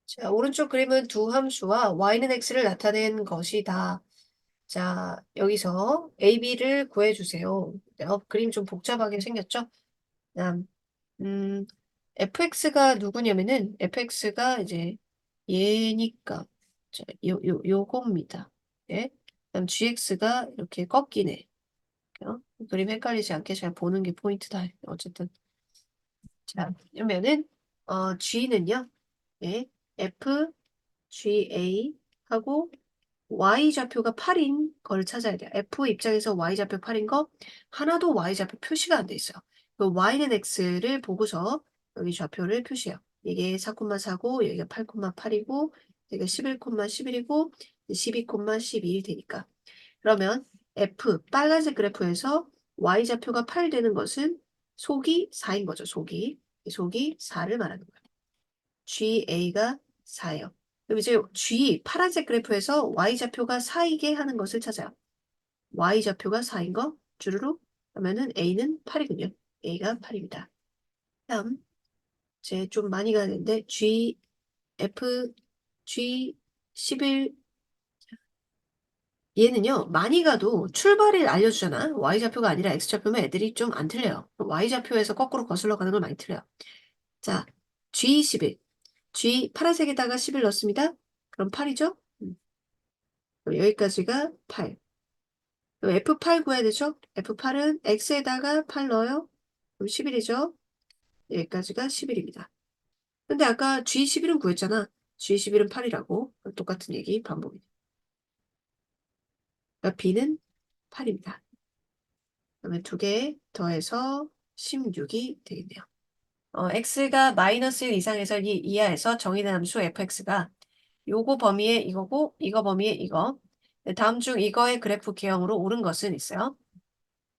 자, 오른쪽 그림은 두 함수와 y는 x를 나타낸 것이다. 자, 여기서 a, b를 구해주세요. 그림 좀 복잡하게 생겼죠? 그다음, 음, fx가 누구냐면은 fx가 이제 얘니까 자, 요겁니다. 예? 그다음 gx가 이렇게 꺾이네. 그림 헷갈리지 않게 잘 보는 게 포인트다. 어쨌든 자, 그러면은 g는요. 예, f GA 하고 Y좌표가 8인 걸 찾아야 돼요. F 입장에서 Y좌표 8인 거 하나도 Y좌표 표시가 안 돼 있어요. 그 Y는 X를 보고서 여기 좌표를 표시해요. 이게 4,4고 여기가 8,8이고 여기가 11,11이고 12,12 되니까. 그러면 F 빨간색 그래프에서 Y좌표가 8 되는 것은 속이 4인 거죠. 속이 4를 말하는 거예요. GA가 4예요. 그럼 이제 G 파란색 그래프에서 Y좌표가 4이게 하는 것을 찾아요. Y좌표가 4인 거 주르륵 하면은 A는 8이군요. A가 8입니다. 다음 이제 좀 많이 가는데 G, F, G 11 얘는요, 많이 가도 출발을 알려주잖아. y좌표가 아니라 x좌표면 애들이 좀 안 틀려요. y좌표에서 거꾸로 거슬러 가는 걸 많이 틀려요. 자, G11. G 파란색에다가 11 넣습니다. 그럼 8이죠? 그럼 여기까지가 8. 그럼 F8 구해야 되죠? F8은 X에다가 8 넣어요. 그럼 11이죠? 여기까지가 11입니다. 근데 아까 G11은 구했잖아. G11은 8이라고. 똑같은 얘기 반복이죠. 그러니까 B는 8입니다. 그러면 2개 더해서 16이 되겠네요. x가 마이너스 1 이상에서 2 이하에서 정의된 함수 fx가 요거 범위에 이거고 이거 범위에 이거. 다음 중 이거의 그래프 개형으로 옳은 것은 있어요.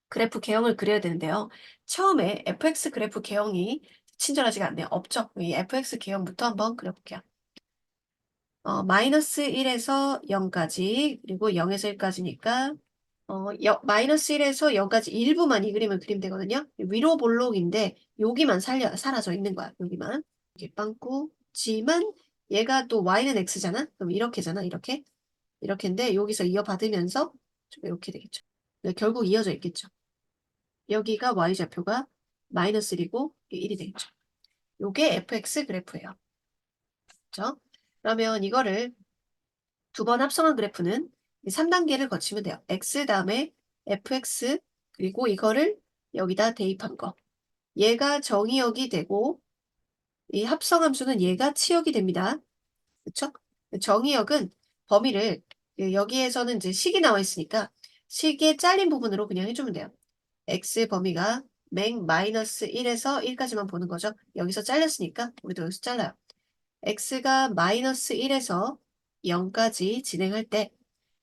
그래프 개형을 그려야 되는데요. 처음에 fx 그래프 개형이 친절하지가 않네요. 없죠? 이 fx 개형부터 한번 그려볼게요. 마이너스 1에서 0까지 그리고 0에서 1까지니까 마이너스 1에서 0까지 일부만 이 그림을 그리면 되거든요. 위로 볼록인데 여기만 사라져 있는 거야. 여기만. 이렇게 빵꾸 지만 얘가 또 y는 x잖아. 그럼 이렇게잖아. 이렇게. 이렇게인데 여기서 이어받으면서 좀 이렇게 되겠죠. 네, 결국 이어져 있겠죠. 여기가 y좌표가 마이너스 1이고 1이 되겠죠. 요게 fx 그래프예요. 그렇죠? 그러면 이거를 두 번 합성한 그래프는 3단계를 거치면 돼요. x 다음에 fx 그리고 이거를 여기다 대입한 거. 얘가 정의역이 되고 이 합성함수는 얘가 치역이 됩니다. 그쵸? 정의역은 범위를 여기에서는 이제 식이 나와 있으니까 식의 잘린 부분으로 그냥 해주면 돼요. x 범위가 맥 마이너스 1에서 1까지만 보는 거죠. 여기서 잘렸으니까 우리도 여기서 잘라요. x가 마이너스 1에서 0까지 진행할 때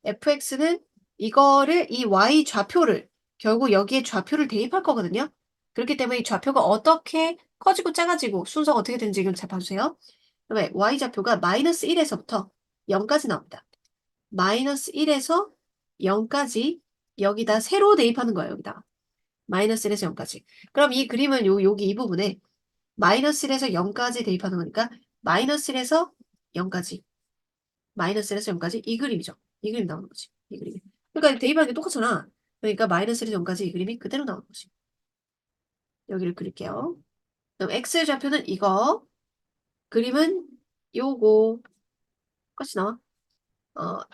fx는 이거를 이 y 좌표를 결국 여기에 좌표를 대입할 거거든요. 그렇기 때문에 이 좌표가 어떻게 커지고 작아지고 순서가 어떻게 되는지 지금 잘 봐주세요. 그다음에 y 좌표가 마이너스 1에서부터 0까지 나옵니다. 마이너스 1에서 0까지 여기다 세로 대입하는 거예요. 여기다 마이너스 1에서 0까지. 그럼 이 그림은 여기 이 부분에 마이너스 1에서 0까지 대입하는 거니까 마이너스 1에서 0까지 마이너스 1에서 0까지 이 그림이죠. 이 그림 나오는 거지. 이 그림이. 그러니까 대입하는 게 똑같잖아. 그러니까 마이너스 1에서 0까지 이 그림이 그대로 나오는 거지. 여기를 그릴게요. 그럼 x 좌표는 이거. 그림은 요거. 똑같이 나와.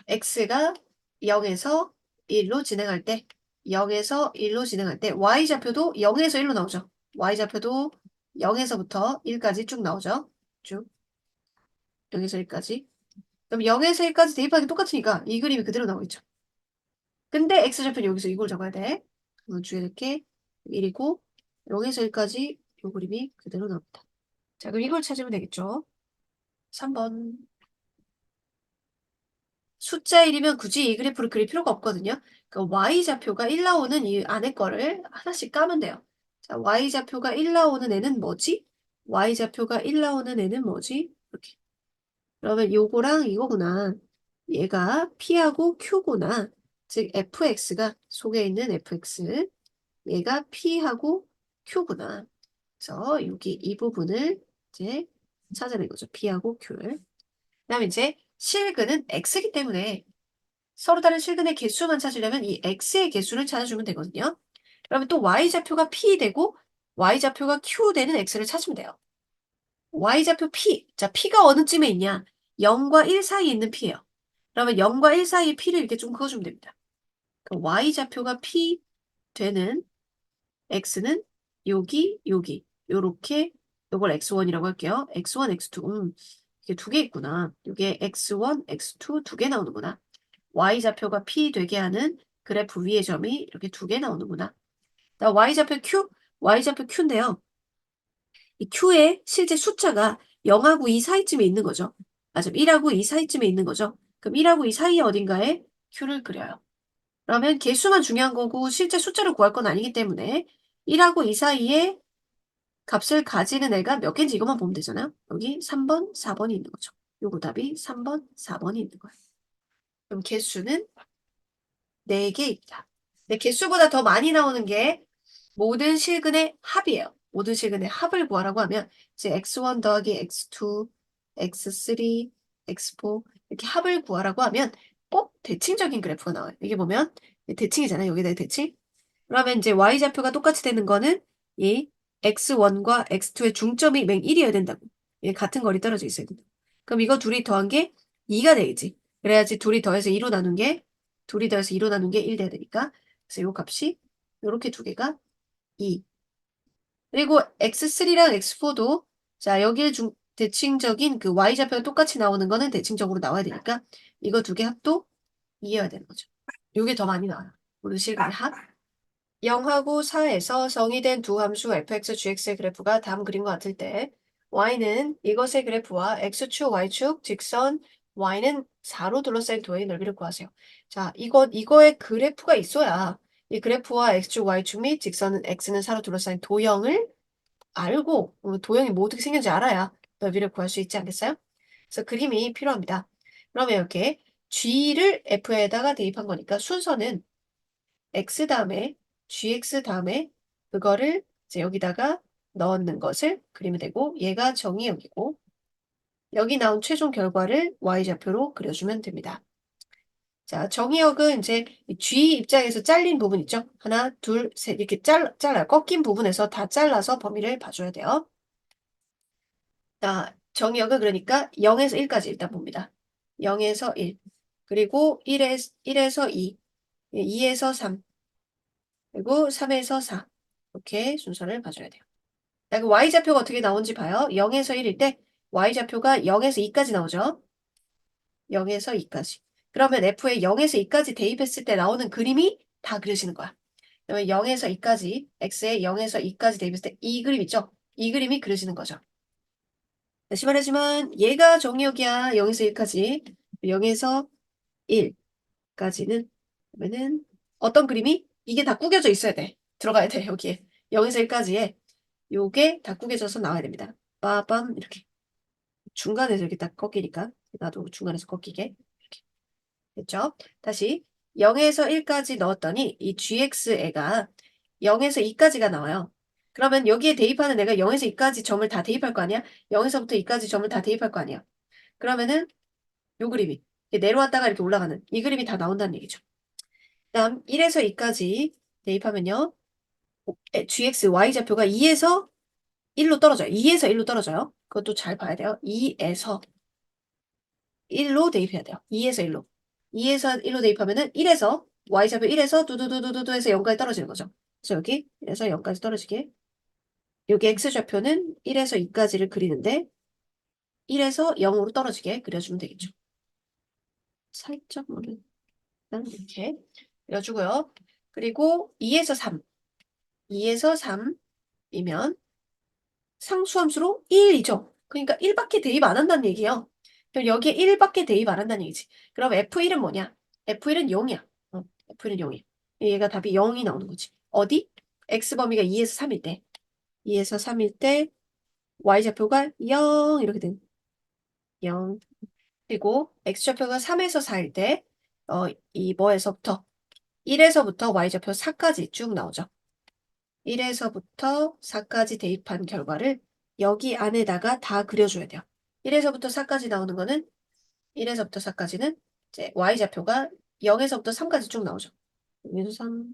x가 0에서 1로 진행할 때 0에서 1로 진행할 때 y좌표도 0에서 1로 나오죠. y좌표도 0에서부터 1까지 쭉 나오죠. 쭉 0에서 1까지. 그럼 0에서 1까지 대입하기 똑같으니까 이 그림이 그대로 나오겠죠. 근데 x좌표는 여기서 이걸 적어야 돼. 그럼 주에 이렇게 1이고 0에서 1까지 이 그림이 그대로 나옵니다. 자, 그럼 이걸 찾으면 되겠죠. 3번. 숫자 1이면 굳이 이 그래프를 그릴 필요가 없거든요. 그러니까 y좌표가 1 나오는 이 안에 거를 하나씩 까면 돼요. 자, y좌표가 1 나오는 애는 뭐지? y좌표가 1 나오는 애는 뭐지? 이렇게. 그러면 요거랑 이거구나. 얘가 P하고 Q구나. 즉 fx가 속에 있는 fx. 얘가 P하고 Q구나. 그래서 여기 이 부분을 이제 찾아낸 거죠. P하고 Q를. 그다음에 이제 실근은 x이기 때문에 서로 다른 실근의 개수만 찾으려면 이 x의 개수를 찾아주면 되거든요. 그러면 또 y좌표가 p 되고 y좌표가 q 되는 x를 찾으면 돼요. y좌표 p. 자, p가 어느 쯤에 있냐? 0과 1 사이에 있는 p예요. 그러면 0과 1 사이에 p를 이렇게 좀 그어주면 됩니다. 그럼 y좌표가 p 되는 x는 여기, 요렇게 요걸 x1이라고 할게요. x1, x2. 이게 두 개 있구나. 이게 x1, x2 두 개 나오는구나. y좌표가 p 되게 하는 그래프 위의 점이 이렇게 두 개 나오는구나. 나 y좌표 q, y좌표 q인데요. 이 q의 실제 숫자가 0하고 2 사이쯤에 있는 거죠. 맞아, 1하고 2 사이쯤에 있는 거죠. 그럼 1하고 2 사이에 어딘가에 q를 그려요. 그러면 개수만 중요한 거고 실제 숫자를 구할 건 아니기 때문에 1하고 2 사이에 값을 가지는 애가 몇 개인지 이것만 보면 되잖아요. 여기 3번, 4번이 있는 거죠. 요거 답이 3번, 4번이 있는 거예요. 그럼 개수는 4개입니다. 근데 개수보다 더 많이 나오는 게 모든 실근의 합이에요. 모든 실근의 합을 구하라고 하면 이제 x1 더하기 x2, x3, x4 이렇게 합을 구하라고 하면 대칭적인 그래프가 나와요. 이게 보면 대칭이잖아요. 여기다 대칭. 그러면 이제 y좌표가 똑같이 되는 거는 이 x1과 x2의 중점이 맹 1이어야 된다고. 얘 같은 거리 떨어져 있어야 된다. 그럼 이거 둘이 더한 게 2가 되겠지. 그래야지 둘이 더해서 2로 나눈 게 1 돼야 되니까. 그래서 요 값이 요렇게 두 개가 2. 그리고 x3랑 x4도 자, 여기에 대칭적인 그 y좌표가 똑같이 나오는 거는 대칭적으로 나와야 되니까 이거 두 개 합도 2여야 되는 거죠. 요게 더 많이 나와요. 우리 실근의 합. 0하고 4에서 정의된 두 함수 fx, gx의 그래프가 다음 그림과 같을 때 y는 이것의 그래프와 x축, y축, 직선 y는 4로 둘러싸인 도형의 넓이를 구하세요. 자, 이거의 그래프가 있어야 이 그래프와 x축, y축 및 직선은 x는 4로 둘러싸인 도형을 알고 도형이 뭐 어떻게 생겼는지 알아야 넓이를 구할 수 있지 않겠어요? 그래서 그림이 필요합니다. 그러면 이렇게 g를 f에다가 대입한 거니까 순서는 x 다음에 gx 다음에 그거를 이제 여기다가 넣는 것을 그리면 되고 얘가 정의역이고 여기 나온 최종 결과를 y좌표로 그려주면 됩니다. 자, 정의역은 이제 g 입장에서 잘린 부분 있죠? 하나, 둘, 셋 이렇게 잘라요. 꺾인 부분에서 다 잘라서 범위를 봐줘야 돼요. 자, 정의역은 그러니까 0에서 1까지 일단 봅니다. 0에서 1 그리고 1에서 2 2에서 3 그리고 3에서 4 이렇게 순서를 봐줘야 돼요. 자, 그 y좌표가 어떻게 나오는지 봐요. 0에서 1일 때 y좌표가 0에서 2까지 나오죠. 0에서 2까지. 그러면 f에 0에서 2까지 대입했을 때 나오는 그림이 다 그려지는 거야. 그러면 0에서 2까지, x에 0에서 2까지 대입했을 때 이 그림 있죠? 이 그림이 그려지는 거죠. 다시 말하지만 얘가 정의역이야. 0에서 1까지. 0에서 1까지는 그러면은 어떤 그림이? 이게 다 구겨져 있어야 돼. 들어가야 돼, 여기에. 0에서 1까지에 요게 다 구겨져서 나와야 됩니다. 빠밤 이렇게 중간에서 이렇게 딱 꺾이니까 나도 중간에서 꺾이게 이렇게 됐죠? 다시 0에서 1까지 넣었더니 이 gx애가 0에서 2까지가 나와요. 그러면 여기에 대입하는 애가 0에서 2까지 점을 다 대입할 거 아니야? 0에서부터 2까지 점을 다 대입할 거 아니야? 그러면은 요 그림이 내려왔다가 이렇게 올라가는 이 그림이 다 나온다는 얘기죠. 다음 1에서 2까지 대입하면요. gx, y좌표가 2에서 1로 떨어져요. 2에서 1로 떨어져요. 그것도 잘 봐야 돼요. 2에서 1로 대입해야 돼요. 2에서 1로. 2에서 1로 대입하면은 1에서 y좌표 1에서 두두두두두 해서 0까지 떨어지는 거죠. 그래서 여기 1에서 0까지 떨어지게. 여기 x좌표는 1에서 2까지를 그리는데 1에서 0으로 떨어지게 그려주면 되겠죠. 살짝 모르는 이렇게 그려주고요. 그리고 2에서 3. 2에서 3이면 상수함수로 1이죠. 그러니까 1밖에 대입 안 한다는 얘기예요. 그럼 여기에 1밖에 대입 안 한다는 얘기지. 그럼 F1은 뭐냐? F1은 0이야. F1은 0이야. 얘가 답이 0이 나오는 거지. 어디? X범위가 2에서 3일 때. 2에서 3일 때 Y좌표가 0 이렇게 된 0. 그리고 X좌표가 3에서 4일 때 이 뭐에서부터 1에서부터 Y좌표 4까지 쭉 나오죠. 1에서부터 4까지 대입한 결과를 여기 안에다가 다 그려줘야 돼요. 1에서부터 4까지 나오는 거는 1에서부터 4까지는 이제 y좌표가 0에서부터 3까지 쭉 나오죠. 0에서 3.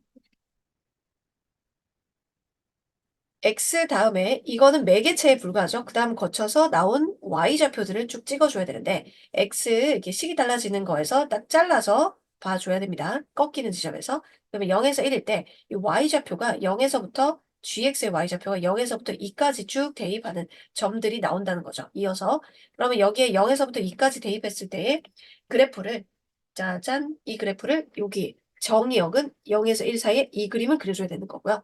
x 다음에 이거는 매개체에 불과하죠. 그 다음 거쳐서 나온 y좌표들을 쭉 찍어줘야 되는데 x 이렇게 식이 달라지는 거에서 딱 잘라서 봐줘야 됩니다. 꺾이는 지점에서. 그러면 0에서 1일 때 이 y좌표가 0에서부터 gx의 y좌표가 0에서부터 2까지 쭉 대입하는 점들이 나온다는 거죠. 이어서 그러면 여기에 0에서부터 2까지 대입했을 때의 그래프를 짜잔 이 그래프를 여기 정의역은 0에서 1 사이에 이 그림을 그려줘야 되는 거고요.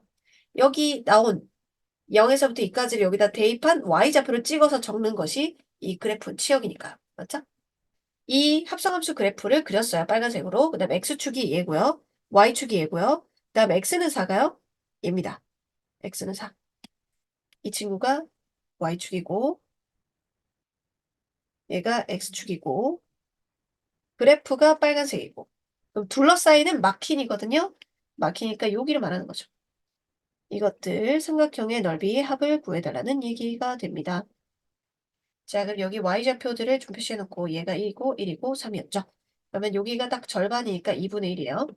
여기 나온 0에서부터 2까지를 여기다 대입한 y좌표를 찍어서 적는 것이 이 그래프 치역이니까. 맞죠? 이 합성함수 그래프를 그렸어요. 빨간색으로. 그 다음에 x축이 얘고요. y축이 얘고요. 그 다음에 x는 4가요? 얘입니다. x는 4. 이 친구가 y축이고 얘가 x축이고 그래프가 빨간색이고 그럼 둘러싸이는 마킨이거든요. 마킨이니까 여기를 말하는 거죠. 이것들 삼각형의 넓이의 합을 구해달라는 얘기가 됩니다. 자, 그럼 여기 y좌표들을 좀 표시해놓고 얘가 1이고 1이고 3이었죠. 그러면 여기가 딱 절반이니까 2분의 1이에요.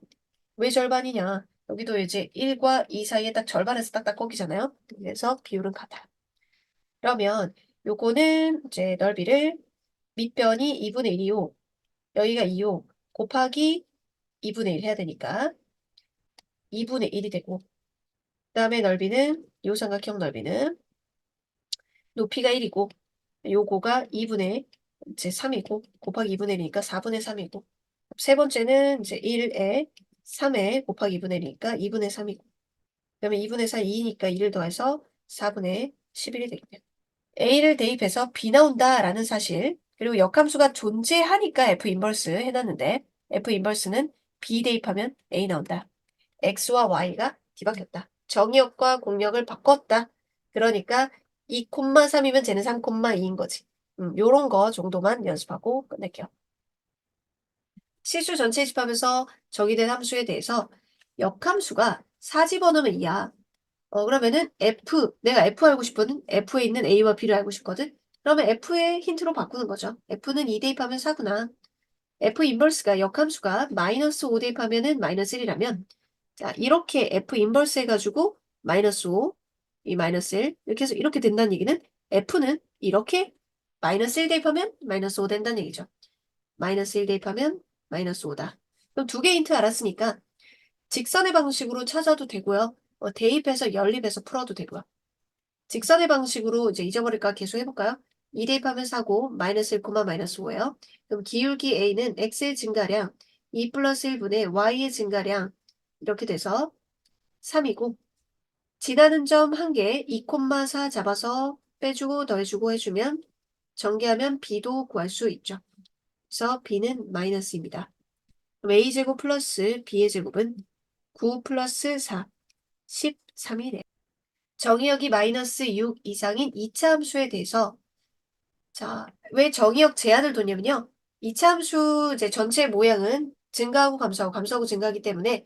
왜 절반이냐? 여기도 이제 1과 2 사이에 딱 절반에서 딱딱 꺾이잖아요. 그래서 비율은 같아. 그러면 요거는 이제 넓이를 밑변이 2분의 1이요. 여기가 2요. 곱하기 2분의 1 해야 되니까 2분의 1이 되고 그 다음에 넓이는 요 삼각형 넓이는 높이가 1이고 요거가 2분의 이제 3이고 곱하기 2분의 1이니까 4분의 3이고 세 번째는 이제 1에 3에 곱하기 2분의 1이니까 2분의 3이고 그러면 2분의 4 2니까 2를 더해서 4분의 11이 되겠네요. A를 대입해서 B 나온다라는 사실 그리고 역함수가 존재하니까 F 인버스 해놨는데 F 인버스는 B 대입하면 A 나온다. X와 Y가 뒤바뀌었다. 정의역과 공역을 바꿨다. 그러니까 2,3이면 쟤는 3,2인 거지. 요런 거 정도만 연습하고 끝낼게요. 실수 전체 집합에서 정의된 함수에 대해서 역함수가 4 집어넣으면 2야. 그러면은 F, 내가 F 알고 싶거든? F에 있는 A와 B를 알고 싶거든? 그러면 F의 힌트로 바꾸는 거죠. F는 2 대입하면 4구나. F 인버스가 역함수가 마이너스 5 대입하면은 마이너스 1이라면 자, 이렇게 F 인버스 해가지고 마이너스 5, 이 마이너스 1 이렇게 해서 이렇게 된다는 얘기는 F는 이렇게 마이너스 1 대입하면 마이너스 5 된다는 얘기죠. 마이너스 1 대입하면 마이너스 5다. 그럼 두 개 힌트 알았으니까 직선의 방식으로 찾아도 되고요. 대입해서 연립해서 풀어도 되고요. 직선의 방식으로 이제 잊어버릴까 계속해볼까요? 2 대입하면 4고 마이너스 1, 마이너스 5예요. 그럼 기울기 A는 X의 증가량 2 플러스 1분의 Y의 증가량 이렇게 돼서 3이고 지나는 점 1개 2,4 잡아서 빼주고 더해주고 해주면 전개하면 B도 구할 수 있죠. 그래서 B는 마이너스입니다. A제곱 플러스 B의 제곱은 9 플러스 4, 13이네요. 정의역이 마이너스 6 이상인 2차 함수에 대해서 자, 왜 정의역 제한을 뒀냐면요. 2차 함수 이제 전체 모양은 증가하고 감소하고 감소하고 증가하기 때문에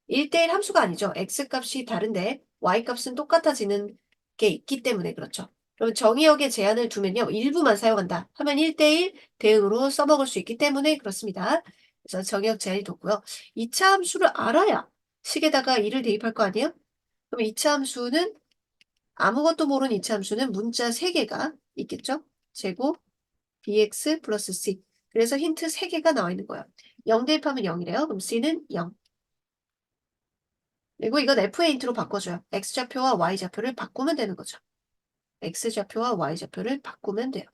1대1 함수가 아니죠. x값이 다른데 y값은 똑같아지는 게 있기 때문에 그렇죠. 그럼 정의역에 제한을 두면요. 일부만 사용한다 하면 1대1 대응으로 써먹을 수 있기 때문에 그렇습니다. 그래서 정의역 제한이 뒀고요. 2차 함수를 알아야 식에다가 2를 대입할 거 아니에요? 그럼 2차 함수는 아무것도 모르는 2차 함수는 문자 3개가 있겠죠? 제곱 bx 플러스 c. 그래서 힌트 3개가 나와 있는 거예요. 0 대입하면 0이래요. 그럼 c는 0. 그리고 이건 f의 힌트로 바꿔줘요. x좌표와 y좌표를 바꾸면 되는 거죠. x좌표와 y좌표를 바꾸면 돼요.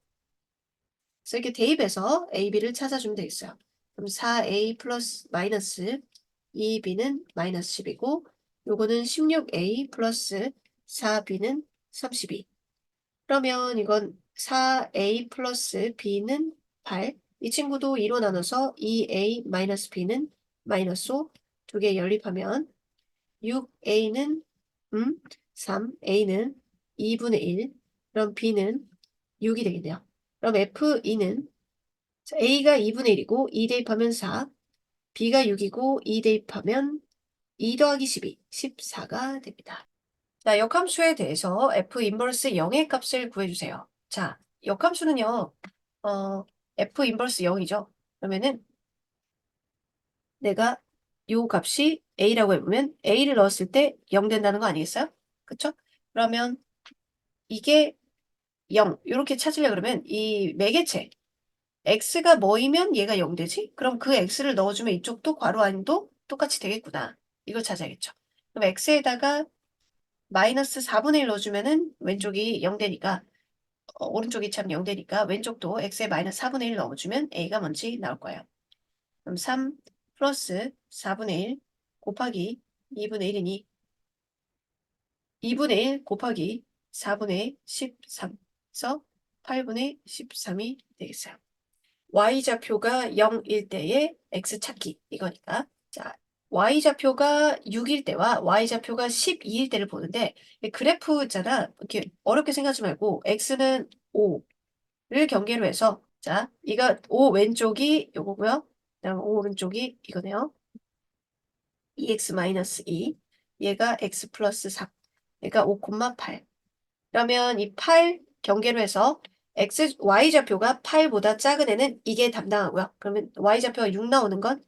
그래서 이렇게 대입해서 a, b를 찾아주면 되겠어요. 그럼 4a 플러스 마이너스 2b는 마이너스 10이고 요거는 16a 플러스 4b는 32. 그러면 이건 4a 플러스 b는 8. 이 친구도 2로 나눠서 2a 마이너스 b는 마이너스 5. 두 개 연립하면 6a는 3, a는 2분의 1. 그럼 b는 6이 되겠네요. 그럼 f2는 a가 2분의 1이고 2 대입하면 4, b가 6이고 2 대입하면 2 더하기 12, 14가 됩니다. 자, 역함수에 대해서 f 인버스 0의 값을 구해주세요. 자, 역함수는요, f 인버스 0이죠. 그러면은 내가 요 값이 a라고 해보면 a를 넣었을 때 0 된다는 거 아니겠어요? 그쵸? 그러면 이게 0, 이렇게 찾으려 그러면 이 매개체 x가 뭐이면 얘가 0 되지? 그럼 그 x를 넣어주면 이쪽도 괄호 안도 똑같이 되겠구나. 이걸 찾아야겠죠. 그럼 x에다가 마이너스 4분의 1 넣어주면은 왼쪽이 0 되니까 오른쪽이 참 0 되니까 왼쪽도 x에 마이너스 4분의 1 넣어주면 a가 뭔지 나올 거예요. 그럼 3 플러스 4분의 1 곱하기 2분의 1이니 2분의 1 곱하기 4분의 13 그래서 8분의 13이 되겠어요. y좌표가 0일 때의 x 찾기 이거니까 자 y좌표가 6일 때와 y좌표가 12일 때를 보는데 그래프 있잖아. 이렇게 어렵게 생각하지 말고 x는 5를 경계로 해서 자 이거 5 왼쪽이 요거고요. 그다음 5 오른쪽이 이거네요. 2x-2 얘가 x 플러스 3 얘가 5,8 그러면 이 8 경계로 해서 y좌표가 8보다 작은 애는 이게 담당하고요. 그러면 y좌표가 6 나오는 건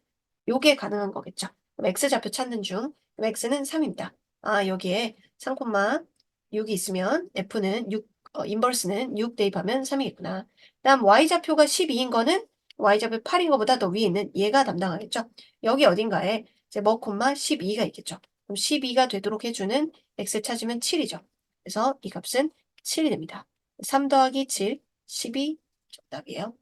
요게 가능한 거겠죠. 그럼 x좌표 찾는 중. 그럼 x는 3입니다. 아, 여기에 3,6이 있으면 f는 6, 인버스는 6 대입하면 3이겠구나. 다음 y좌표가 12인 거는 y좌표 8인 거보다 더 위에 있는 얘가 담당하겠죠. 여기 어딘가에 이제 뭐, 12가 있겠죠. 그럼 12가 되도록 해주는 x 찾으면 7이죠. 그래서 이 값은 7이 됩니다. 3 더하기 7, 12 정답이에요.